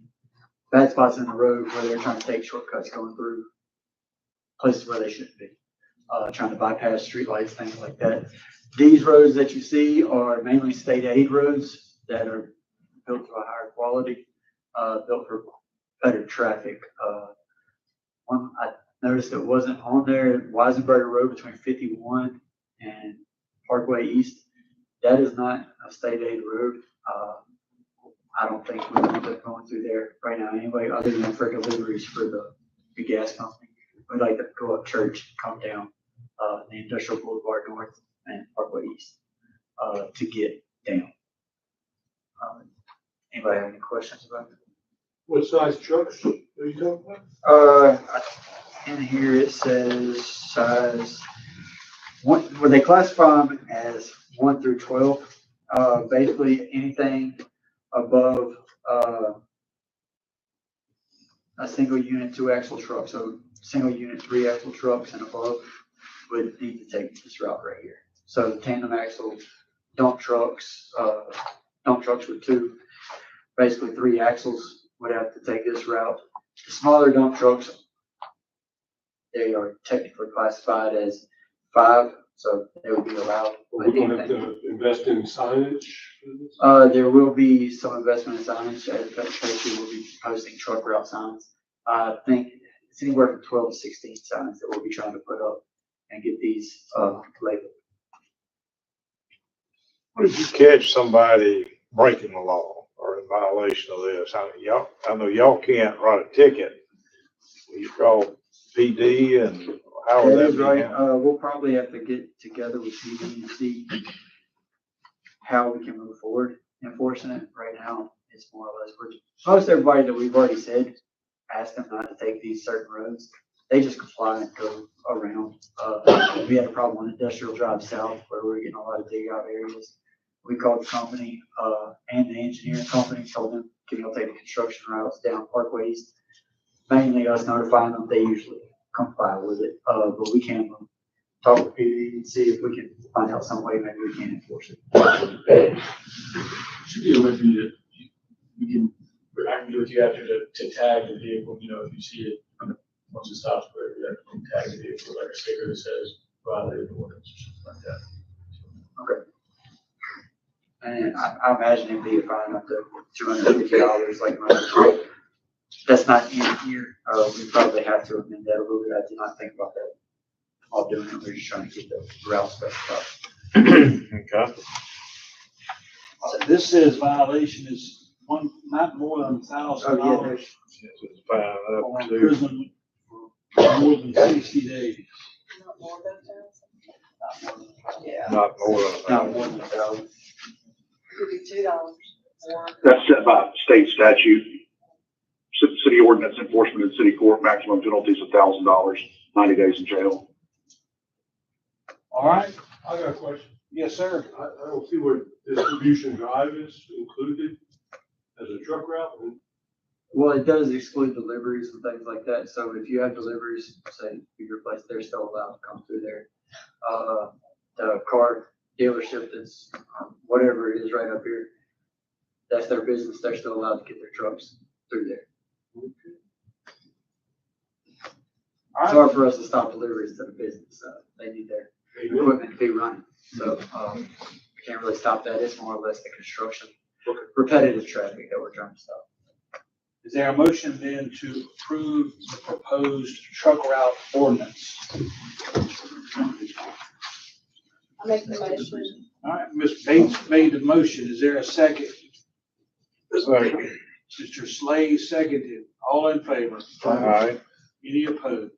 bad spots in the road where they're trying to take shortcuts going through places where they shouldn't be. Trying to bypass streetlights, things like that. These roads that you see are mainly state aid roads that are built to a higher quality, built for better traffic. One I noticed that wasn't on there, Weisenberger Road between 51 and Parkway East. That is not a state aid road. I don't think we end up going through there right now anyway, other than for deliveries for the gas company. We'd like to go up Church, come down the Industrial Boulevard North and Parkway East to get down. Anybody have any questions about that? What size trucks are you talking about? In here it says size one, where they classify them as 1 through 12. Basically anything above a single unit 2-axle truck. So single unit 3-axle trucks and above would need to take this route right here. So tandem axle dump trucks with 2, basically 3 axles would have to take this route. The smaller dump trucks, they are technically classified as 5, so they would be allowed. We're gonna have to invest in signage for this? There will be some investment in signage, as Tracy will be posting truck route signs. I think it's anywhere from 12 to 16 signs that we'll be trying to put up and get these, labeled. What if you catch somebody breaking the law or in violation of this? I know y'all can't write a ticket. You call PD and how would That that is be right. handled? We'll probably have to get together with PD and see how we can move forward enforcing it. Right now, it's more or less, most everybody that we've already said, ask them not to take these certain roads. They just comply and go around. We had a problem on Industrial Drive South where we were getting a lot of dig out areas. We called the company, and the engineering company, told them, can you take the construction routes down Parkway East? Mainly us notifying them, they usually comply with it, but we can talk with PD and see if we can find out some way maybe we can enforce it. Should be a way for you to, you can, I can do what you have to tag the vehicle, you know, if you see it, once it stops, where you have to tag the vehicle, like a sticker that says violated ordinance or something like that. Okay. And I imagine it'd be a fine up to $250 like most. That's not in here. We probably have to amend that a little bit. I did not think about that while doing it. We're just trying to get the route specified. Okay. So this says violation is not more than $1,000. Oh, yeah, there's, It's fine up Or to, imprisonment for more than 60 days. Not more than 1,000? Yeah, not more than not more than 1,000. could be $2 more. That's set by state statute. City ordinance enforcement in city court, maximum penalties $1,000, 90 days in jail. All right. I got a question. Yes, sir. I don't see where distribution drive is included as a truck route. Well, it does exclude deliveries and things like that. So if you have deliveries, say, to your place, they're still allowed to come through there. The car dealership that's, whatever it is right up here, that's their business. They're still allowed to get their trucks through there. It's hard for us to stop deliveries to the business. They need their equipment to be running. So, we can't really stop that. It's more or less the construction, repetitive traffic that we're trying to stop. Is there a motion then to approve the proposed truck route ordinance? I'll make the motion. All right, Ms. Bates made the motion. Is there a second? second. Mr. Slade seconded. All in favor? All right. Any opposed?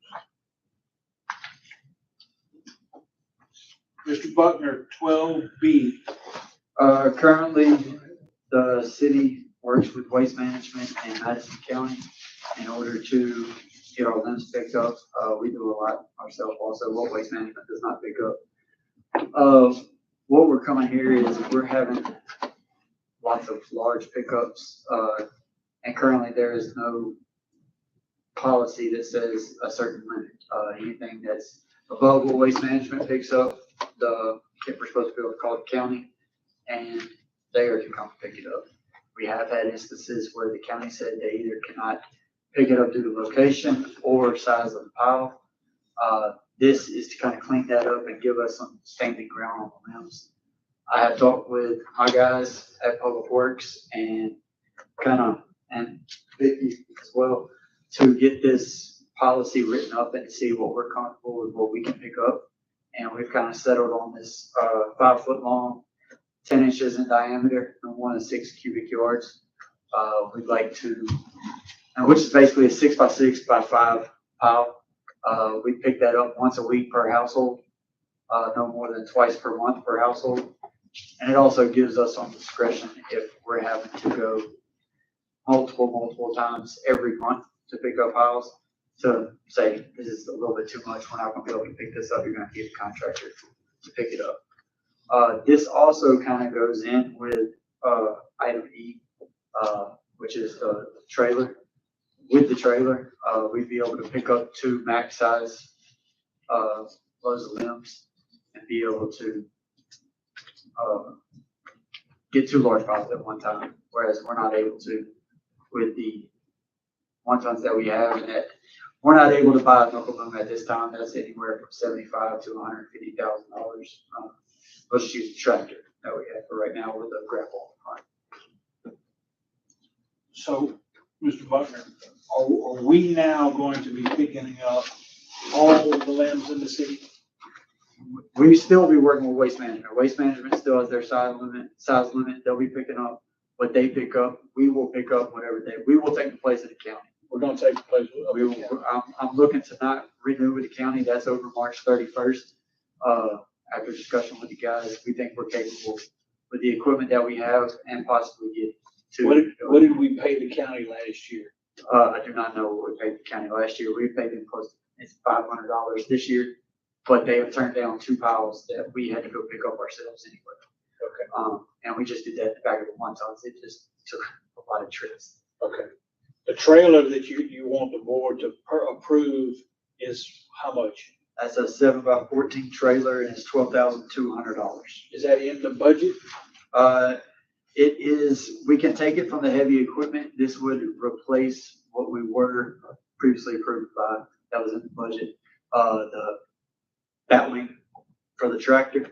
Mr. Buckner, 12B. Currently, the city works with Waste Management in Madison County in order to get our limbs picked up. We do a lot ourselves also, what Waste Management does not pick up. What we're coming here is we're having lots of large pickups, and currently there is no policy that says a certain limit. Anything that's above what Waste Management picks up, we're supposed to be able to call the county, and they are to come pick it up. We have had instances where the county said they either cannot pick it up due to location or size of the pile. This is to kind of clean that up and give us some standing ground on the limbs. I have talked with my guys at Public Works and Vicky as well to get this policy written up and see what we're comfortable with, what we can pick up. And we've kind of settled on this 5 foot long, 10 inches in diameter, and 1 to 6 cubic yards. We'd like to, which is basically a 6 by 6 by 5 pile. We pick that up once a week per household, no more than twice per month per household. And it also gives us some discretion if we're having to go multiple times every month to pick up piles, to say, this is a little bit too much, we're not gonna be able to pick this up, you're gonna get a contractor to pick it up. This also kind of goes in with item E, which is the trailer. With the trailer, we'd be able to pick up 2 max size loads of limbs and be able to get 2 large piles at one time, whereas we're not able to with the 1 tons that we have. And that We're not able to buy a knuckle boom at this time. That's anywhere from $75,000 to $150,000. Let's use the tractor that we have for right now with a grapple. So, Mr. Buckner, are we now going to be picking up all the limbs in the city? We still be working with Waste Management. Waste Management still has their size limit. They'll be picking up what they pick up. We will pick up whatever we will take the place of the county. We're gonna take the place of We will, I'm looking to not renew with the county. That's over March 31st. After discussion with the guys, we think we're capable with the equipment that we have and possibly get to. What did we pay the county last year? I do not know what we paid the county last year. We paid them close to $500 this year, but they have turned down 2 piles that we had to go pick up ourselves anyway. Okay. And we just did that in the back of the one tons. It just took a lot of trips. Okay. The trailer that you want the board to approve is how much? That's a 7x14 trailer and it's $12,200. Is that in the budget? It is, we can take it from the heavy equipment. This would replace what we were previously approved by, that was in the budget. The batwing for the tractor.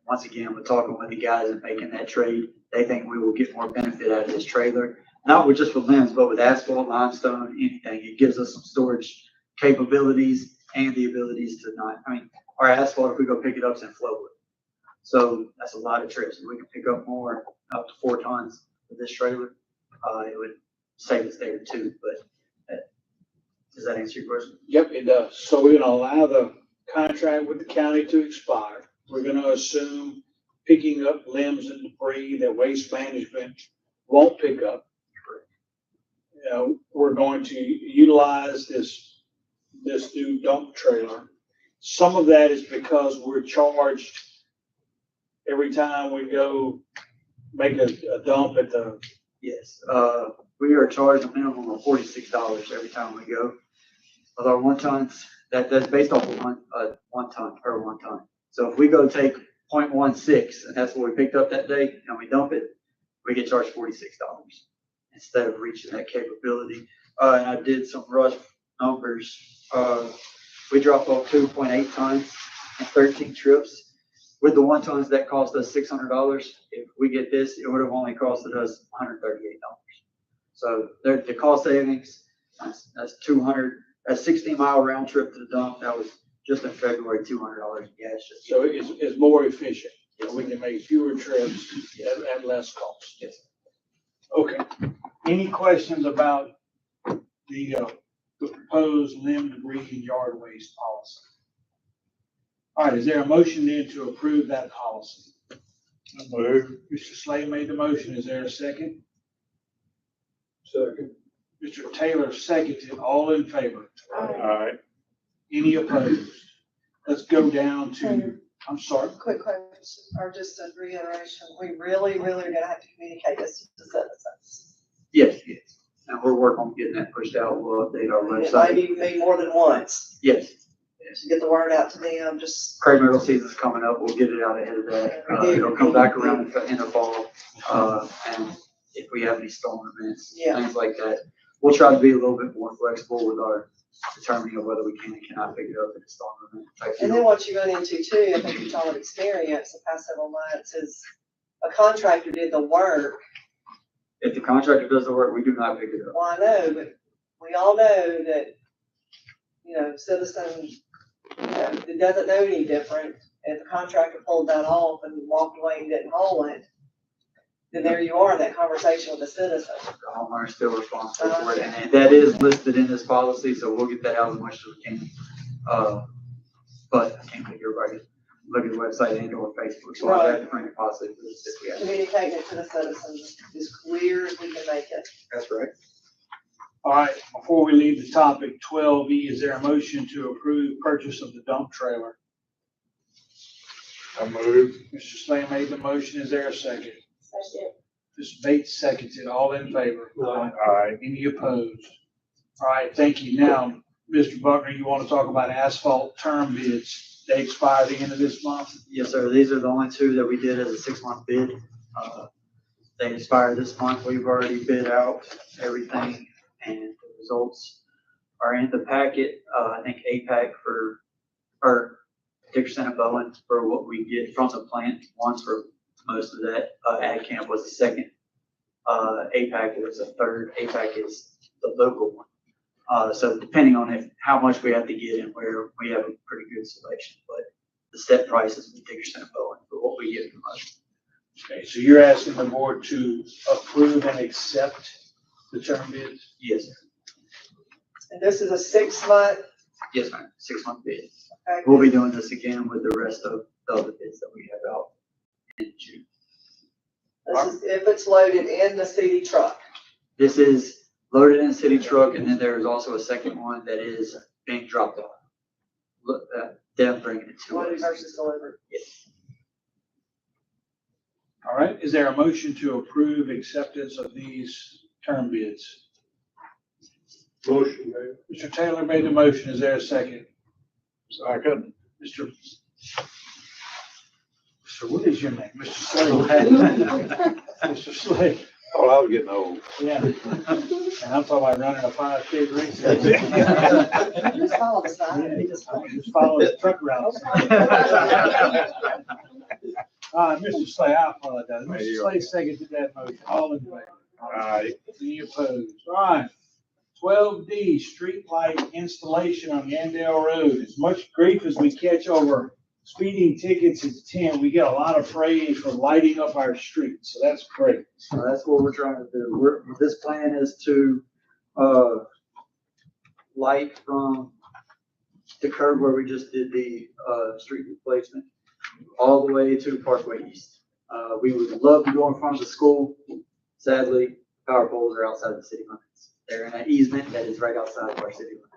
Once again, we're talking with the guys and making that trade. They think we will get more benefit out of this trailer, not with just with limbs, but with asphalt, limestone, anything. It gives us some storage capabilities and the abilities to not, our asphalt, if we go pick it up, is in Flowwood. So that's a lot of trips. We can pick up more, up to 4 tons with this trailer. It would save us there too, but does that answer your question? Yep, it does. So we're gonna allow the contract with the county to expire. We're gonna assume picking up limbs and debris that Waste Management won't pick up. You know, we're going to utilize this new dump trailer. Some of that is because we're charged every time we go make a dump at the. Yes, we are charged a minimum of $46 every time we go. With our 1 tons, that's based off of one ton per 1 ton. So if we go take 0.16, and that's what we picked up that day, and we dump it, we get charged $46 instead of reaching that capability. And I did some rough numbers. We dropped off 2.8 tons and 13 trips. With the 1 tons, that cost us $600. If we get this, it would have only costed us $138. So the cost savings, that's 16-mile round trip to the dump. That was just in February, $200 in gas. So it's more efficient. We can make fewer trips at less cost. Yes. Okay. Any questions about the proposed limb, debris, and yard waste policy? All right, is there a motion then to approve that policy? Mr. Slay made the motion. Is there a second? Second. Mr. Taylor seconded. All in favor? All right. Any opposed? Let's go down to, I'm sorry. Quick question, or just a reiteration. We really are gonna have to communicate this to the citizens. Yes. And we're working on getting that pushed out. We'll update our It might website. even be more than once. Yes. To get the word out to them, just. Crate metal season's coming up. We'll get it out ahead of that. It'll come back around in the fall. And if we have any storm events, things like that, we'll try to be a little bit more flexible with our determining of whether we can and cannot pick it up in a storm event. And then what you run into too, I think you've all experienced the past several months, is a contractor did the work. If the contractor does the work, we do not pick it up. Well, I know, but we all know that, citizen, it doesn't know any different. If the contractor pulled that off and walked away and didn't haul it, then there you are in that conversation with the citizen. The homeowner is still responsible for it, and that is listed in this policy, so we'll get that out as much as we can. But I can't make everybody look at the website and or Facebook, so I have to bring a policy to this if we have. Communicating it to the citizens as clear as we can make it. That's right. All right, before we leave the topic, 12E, is there a motion to approve purchase of the dump trailer? I move. Mr. Slay made the motion. Is there a second? Second. Mr. Bates seconded. All in favor? Aye. Any opposed? All right, thank you. Now, Mr. Buckner, you want to talk about asphalt term bids? They expire the end of this month? Yes, sir. These are the only 2 that we did as a 6-month bid. They expire this month. We've already bid out everything and the results are in the packet. I think APAC or Dickerson and Bowen for what we get from the plant. Once for most of that. Ag camp was the second. APAC was the third. APAC is the local one. So depending on how much we have to get and where, we have a pretty good selection. But the step price is Dickerson and Bowen for what we get from us. Okay, so you're asking the board to approve and accept the term bids? Yes, sir. And this is a 6-month. Yes, ma'am. 6-month bid. Okay. We'll be doing this again with the rest of the other bids that we have out in June. This is if it's loaded in the city truck. This is loaded in a city truck, and then there is also a second one that is being dropped off. Look, them bringing it to Loaded us. versus delivered. Yes. All right, is there a motion to approve acceptance of these term bids? Motion, Mayor. Mr. Taylor made the motion. Is there a second? Second. Mr. What is your name? Mr. Slade. Mr. Slade. Oh, I was getting old. Yeah. And I'm talking about running a 5K race. Just follow the sign. Just follow the truck routes. Mr. Slade, I apologize. Mr. Slade seconded that motion. All in favor? Aye. Any opposed? All right. 12D, street light installation on Yandell Road. As much grief as we catch over speeding tickets at 10, we get a lot of praise for lighting up our streets. So that's great. That's what we're trying to do. This plan is to light from the curb where we just did the street replacement all the way to Parkway East. We would love to go in front of the school. Sadly, power poles are outside the city limits. They're in an easement that is right outside of our city limits.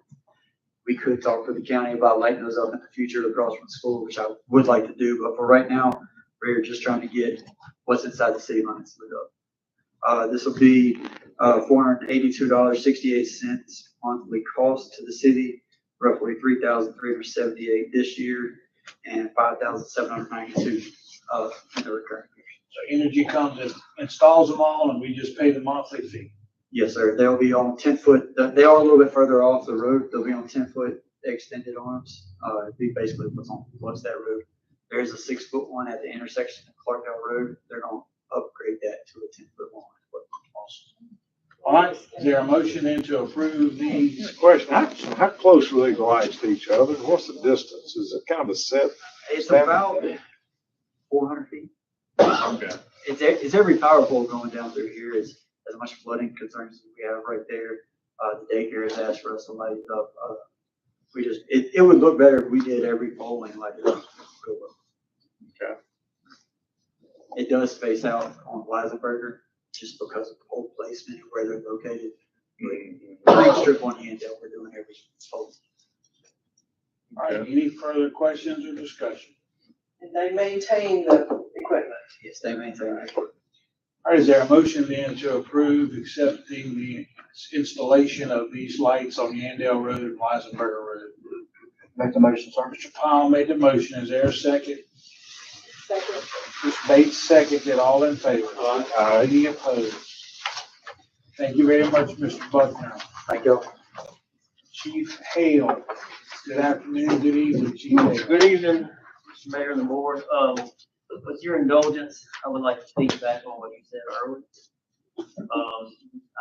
We could talk to the county about lighting those up in the future across from the school, which I would like to do, but for right now, we're just trying to get what's inside the city limits lit up. This will be $482.68 monthly cost to the city, roughly $3,378 this year, and $5,792 in the recurring years. So Energy comes and installs them all and we just pay the monthly fee. Yes, sir. They'll be on 10-foot. They are a little bit further off the road. They'll be on 10-foot extended arms. It'd be basically what's that road. There's a 6-foot one at the intersection of Clarkdale Road. They're going to upgrade that to a 10-foot one. Awesome. All right. Is there a motion then to approve these? Question, how close are they lights to each other? What's the distance? Is it kind of a set? It's about 400 feet. Okay. It's every power pole going down through here is as much flooding concerns as we have right there. The daycare has asked for us to light it up. It would look better if we did every pole and light it up. Okay. It does space out on Weisenberger just because of pole placement and where they're located. Green strip on Yandell, we're doing every pole. All right. Any further questions or discussion? And they maintain the equipment. Yes, they maintain that. All right, is there a motion then to approve accepting the installation of these lights on Yandell Road and Weisenberger Road? Make the motion, sir. Mr. Powell made the motion. Is there a second? Second. Mr. Bates seconded. All in favor? Aye. Any opposed? Thank you very much, Mr. Buckner. Thank you. Chief Hale. Good afternoon, good evening, Chief Hale. Good evening, Mr. Mayor and the board. With your indulgence, I would like to speak back on what you said earlier.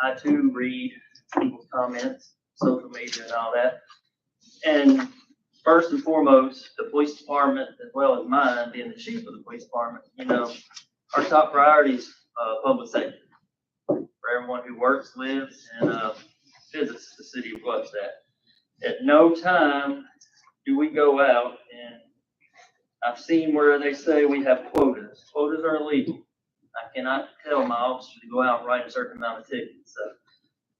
I too read people's comments, social media and all that. And first and foremost, the police department, as well as mine, being the chief of the police department, our top priority is public safety for everyone who works, lives, and visits the city of Gluckstadt. At no time do we go out and I've seen where they say we have quotas. Quotas are illegal. I cannot tell my officers to go out and write a certain amount of tickets. So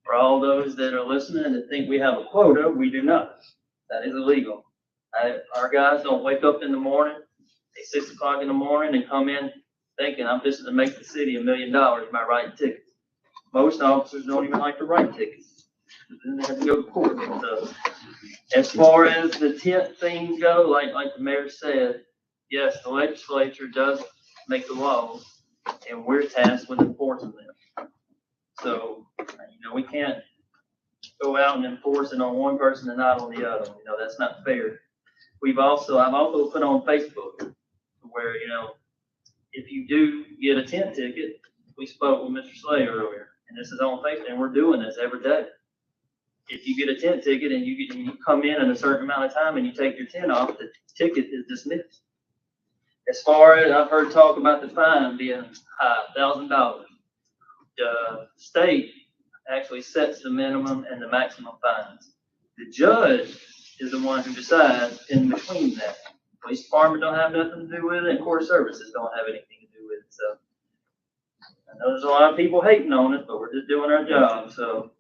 for all those that are listening that think we have a quota, we do not. That is illegal. Our guys don't wake up in the morning at 6 o'clock in the morning and come in thinking I'm just going to make the city $1 million by writing tickets. Most officers don't even like to write tickets. Then they have to go to court. So as far as the tent things go, like the mayor said, yes, the legislature does make the laws, and we're tasked with enforcing them. So, we can't go out and enforce it on one person and not on the other. You know, that's not fair. I've also put on Facebook where, you know, if you do get a tent ticket, we spoke with Mr. Slay earlier, and this is on Facebook, and we're doing this every day. If you get a tent ticket and you come in a certain amount of time and you take your tent off, the ticket is dismissed. As far as I've heard talk about the fine being high, $1,000, the state actually sets the minimum and the maximum fines. The judge is the one who decides in between that. Police department don't have nothing to do with it, and court services don't have anything to do with it. So I know there's a lot of people hating on us, but we're just doing our job. So.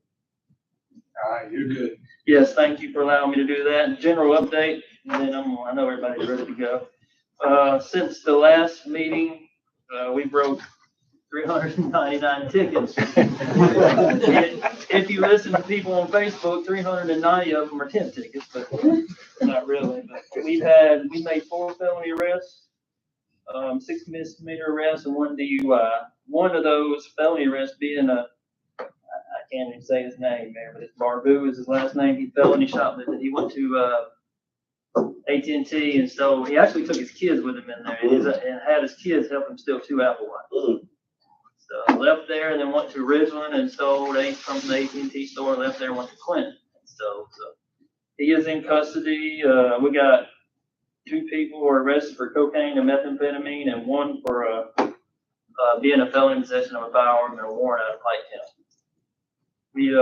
All right, you're good. Yes, thank you for allowing me to do that. General update, and then I know everybody's ready to go. Since the last meeting, we broke 399 tickets. If you listen to people on Facebook, 390 of them are tent tickets, but not really. But we made 4 felony arrests, 6 misdemeanor arrests, and 1 DUI. One of those felony arrests being I can't even say his name, man, but it's Barbu is his last name. He felony shoplifted. He went to AT&T and stole. He actually took his kids with him in there and had his kids help him steal 2 Apple Watches. So left there and then went to Ridgeland and stole from the AT&T store. Left there and went to Clinton and stole. So he is in custody. We got 2 people who are arrested for cocaine and methamphetamine, and 1 for being a felon in possession of a firearm and a warrant out of Pike County. We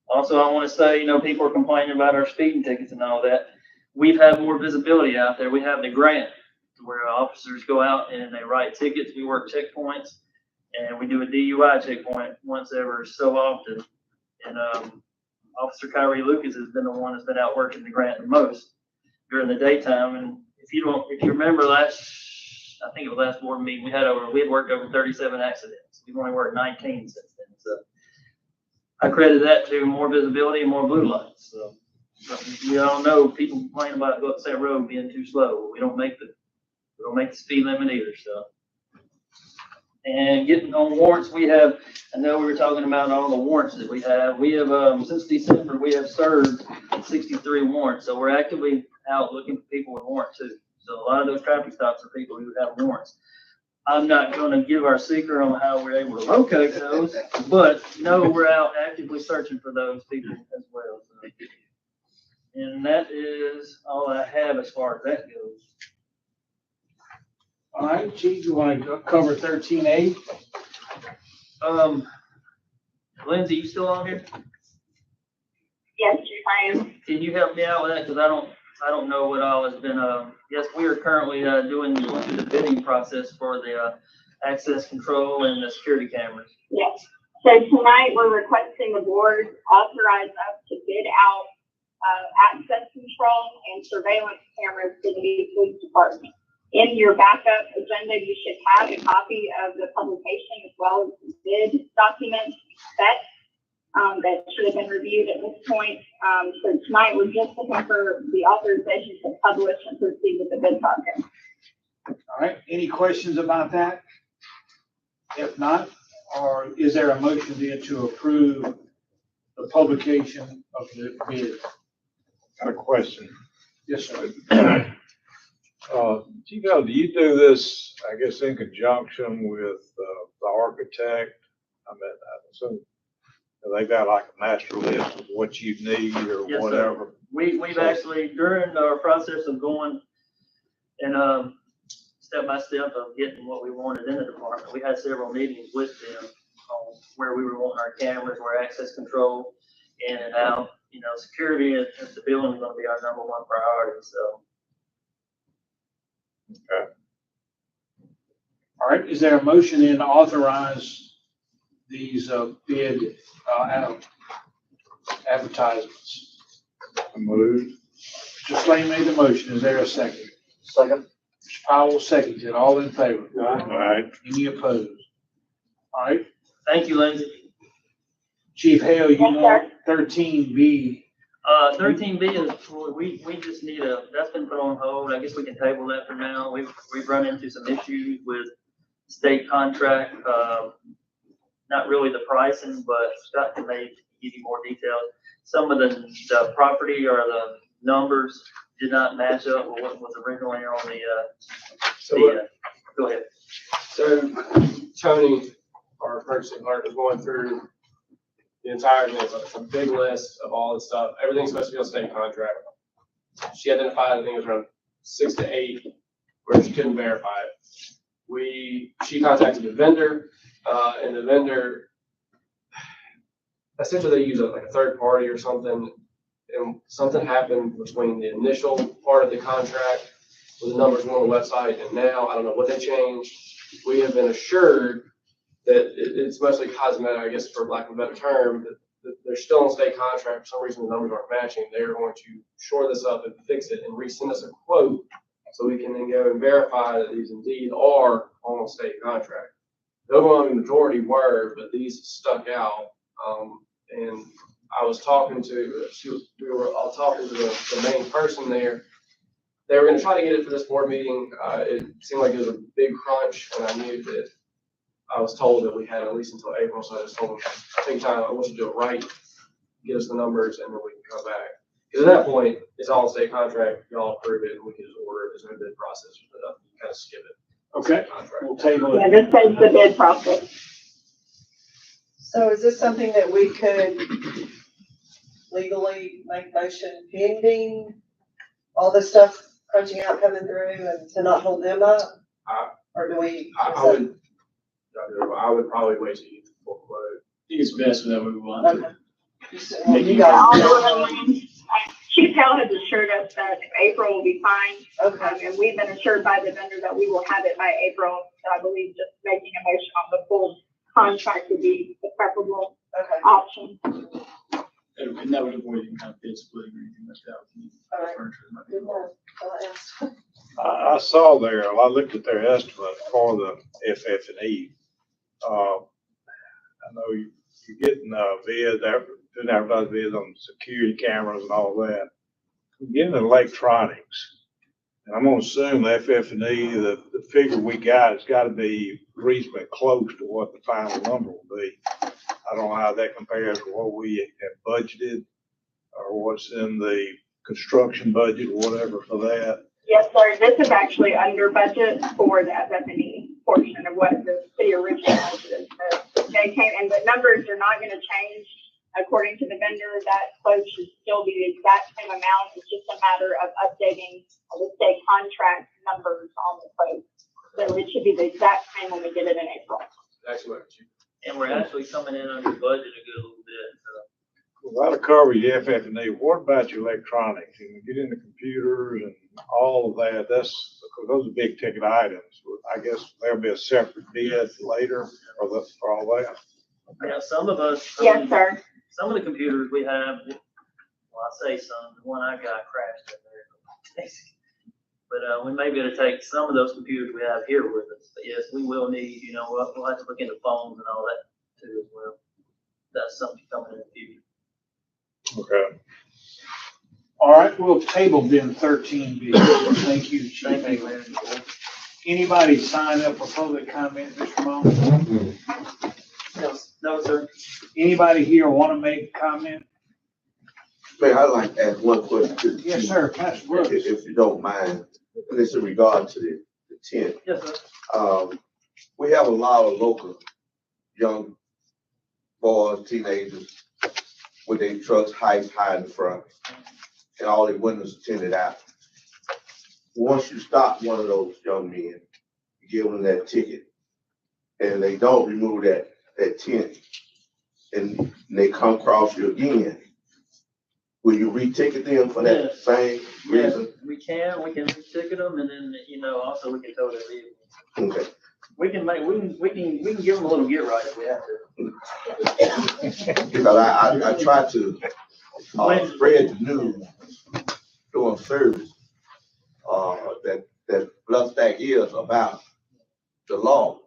also, I want to say, you know, people are complaining about our speeding tickets and all that. We've had more visibility out there. We have the grant where officers go out and they write tickets. We work checkpoints, and we do a DUI checkpoint once every so often. And Officer Kyrie Lucas has been the one that's been out working the grant the most during the daytime. And if you remember I think it was last board meeting, we had worked over 37 accidents. We've only worked 19 since then. So I credit that to more visibility and more blue lights. So we all know people complain about go up that road being too slow. We don't make the speed limit either. So, and getting on warrants, I know we were talking about all the warrants that we have. We have since December we have served 63 warrants. So we're actively out looking for people with warrants too. So a lot of those traffic stops are people who have warrants. I'm not going to give our secret on how we're able to locate those, but no, we're out actively searching for those people as well. So, and that is all I have as far as that goes. All right, Chief, you want to cover 13A? Lindsay, you still on here? Yes, Chief, I am. Can you help me out with that? Because I don't know what all has been. Yes, we are currently going through the bidding process for the access control and the security cameras. Yes. So tonight we're requesting the board authorize us to bid out access control and surveillance cameras for the police department. In your backup agenda, you should have a copy of the publication as well as the bid document specs that should have been reviewed at this point. So tonight we're just looking for the authorization to publish and proceed with the bid process. All right, any questions about that? If not, or is there a motion there to approve the publication of the bid? Got a question. Yes, sir. Do you do this, I guess, in conjunction with the architect? I mean, I assume they got like a master list of what you need or Yes, whatever. sir. We've actually, during our process of going and step by step of getting what we wanted in the department, we had several meetings with them on where we were wanting our cameras, where access control in and out. You know, security at the building is going to be our #1 priority. So. Okay. All right, is there a motion then to authorize these bid advertisements? Moved. Mr. Slay made the motion. Is there a second? Second. Mr. Powell seconded. All in favor? All right. Any opposed? All right. Thank you, Lindsay. Chief Hale, you want 13B? 13B is, we just need that's been put on hold. I guess we can table that for now. We've run into some issues with state contract, not really the pricing, but Scott can maybe give you more details. Some of the property or the numbers did not match up with what was originally on go ahead. So Tony, our purchasing clerk, is going through the entire thing. It's a big list of all this stuff. Everything's supposed to be on state contract. She identified, I think it was around 6 to 8, where she couldn't verify it. She contacted the vendor, and the vendor, essentially they use like a third party or something, and something happened between the initial part of the contract with the numbers on the website, and now, I don't know what they changed. We have been assured that it's mostly cosmetic, I guess, for lack of a better term, that they're still on state contract. For some reason, the numbers aren't matching. They're going to shore this up and fix it and resend us a quote so we can then go and verify that these indeed are on a state contract. The overwhelming majority were, but these stuck out. And I was talking to, I was talking to the main person there. They were going to try to get it for this board meeting. It seemed like it was a big crunch, and I knew that I was told that we had at least until April, so I just told them, take time, I want you to do it right, get us the numbers, and then we can come back. Because at that point, it's all state contract, y'all approve it, and we can just order it. There's no bid process, but kind of skip it. Okay, we'll table Yeah, it. this saves the bid process. So is this something that we could legally make motion pending all this stuff crunching out, coming through, and to not hold them up? Or do we? I would probably wait till you get the full quote. I think it's best without moving on. Okay. You guys. Chief Hell has assured us that April will be fine. Okay. And we've been assured by the vendor that we will have it by April. So I believe just making a motion on the full contract would be the preferable option. And that would avoid any kind of bid splitting or anything like that. All right. Furniture. I saw there, I looked at their estimate for the FF&E. I know you're getting bids, doing advertised bids on security cameras and all that. We're getting electronics. And I'm gonna assume the FF&E, the figure we got, has gotta be reasonably close to what the final number will be. I don't know how that compares to what we have budgeted or what's in the construction budget or whatever for that. Yes, sir. This is actually under budget for the FF&E portion of what the city originally budgeted. So they came, and the numbers are not going to change according to the vendor. That quote should still be the exact same amount. It's just a matter of updating the state contract numbers on the quote. So it should be the exact same when we get it in April. Excellent. And we're actually coming in under budget a good little bit. Well, that'll cover your FF&E. What about your electronics? You can get into computers and all of that. That's because those are big ticket items. I guess there'll be a separate bid later for all that. Yeah, some of us. Yes, sir. Some of the computers we have, well, I say some, the one I got crashed in there. But we may be able to take some of those computers we have here with us. But yes, we will need, we'll have to look into phones and all that too as well. That's something coming in the future. Okay. All right, we'll table bin 13B. Thank you, Chief. Thank you. Anybody sign up for public comment, Mr. Moan? No, sir. Anybody here want to make a comment? Mayor, I'd like to ask one question. Yes, sir. Pastor Brooks. If you don't mind, and it's in regard to the tent. Yes, sir. We have a lot of local young boys, teenagers, with their trucks high in the front, and all their windows tinted out. Once you stop one of those young men, you give them that ticket, and they don't remove that tent, and they come across you again, will you re-ticket them for that same reason? We can re-ticket them, and then, also we can tow their vehicle. Okay. We can give them a little get right if we have to. Because I try to spread the news during service that Bluff Stack is about the law.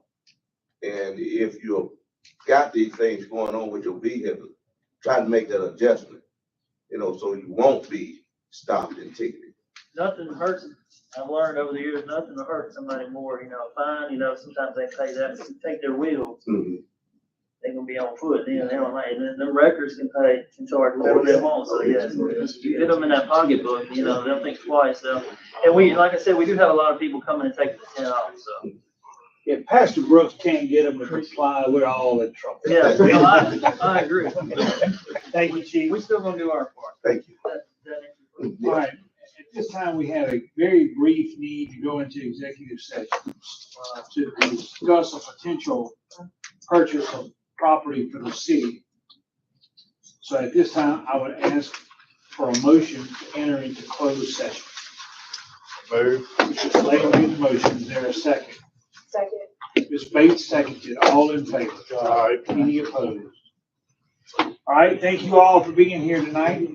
And if you've got these things going on with your vehicle, try to make that adjustment, so you won't be stopped and ticketed. Nothing hurts. I've learned over the years, nothing will hurt somebody more, fine, sometimes they pay that, but take their wheels. Mm-hmm. they're gonna be on foot, you know, they don't like, and them records can charge whatever they want, so yeah. You get them in that pocketbook, you know, they'll think twice, so. And we, like I said, we do have a lot of people coming and taking the tent off, so. If Pastor Brooks can't get them to comply, we're all in trouble. Yeah, no, I agree. Thank you, Chief. We're still gonna do our part. Thank you. All right, at this time, we have a very brief need to go into executive session to discuss a potential purchase of property for the city. So at this time, I would ask for a motion to enter into closed session. Move. Mr. Slater made the motion. Is there a second? Second. Ms. Bates seconded. All in favor? Aye. Any opposed? All right, thank you all for being here tonight.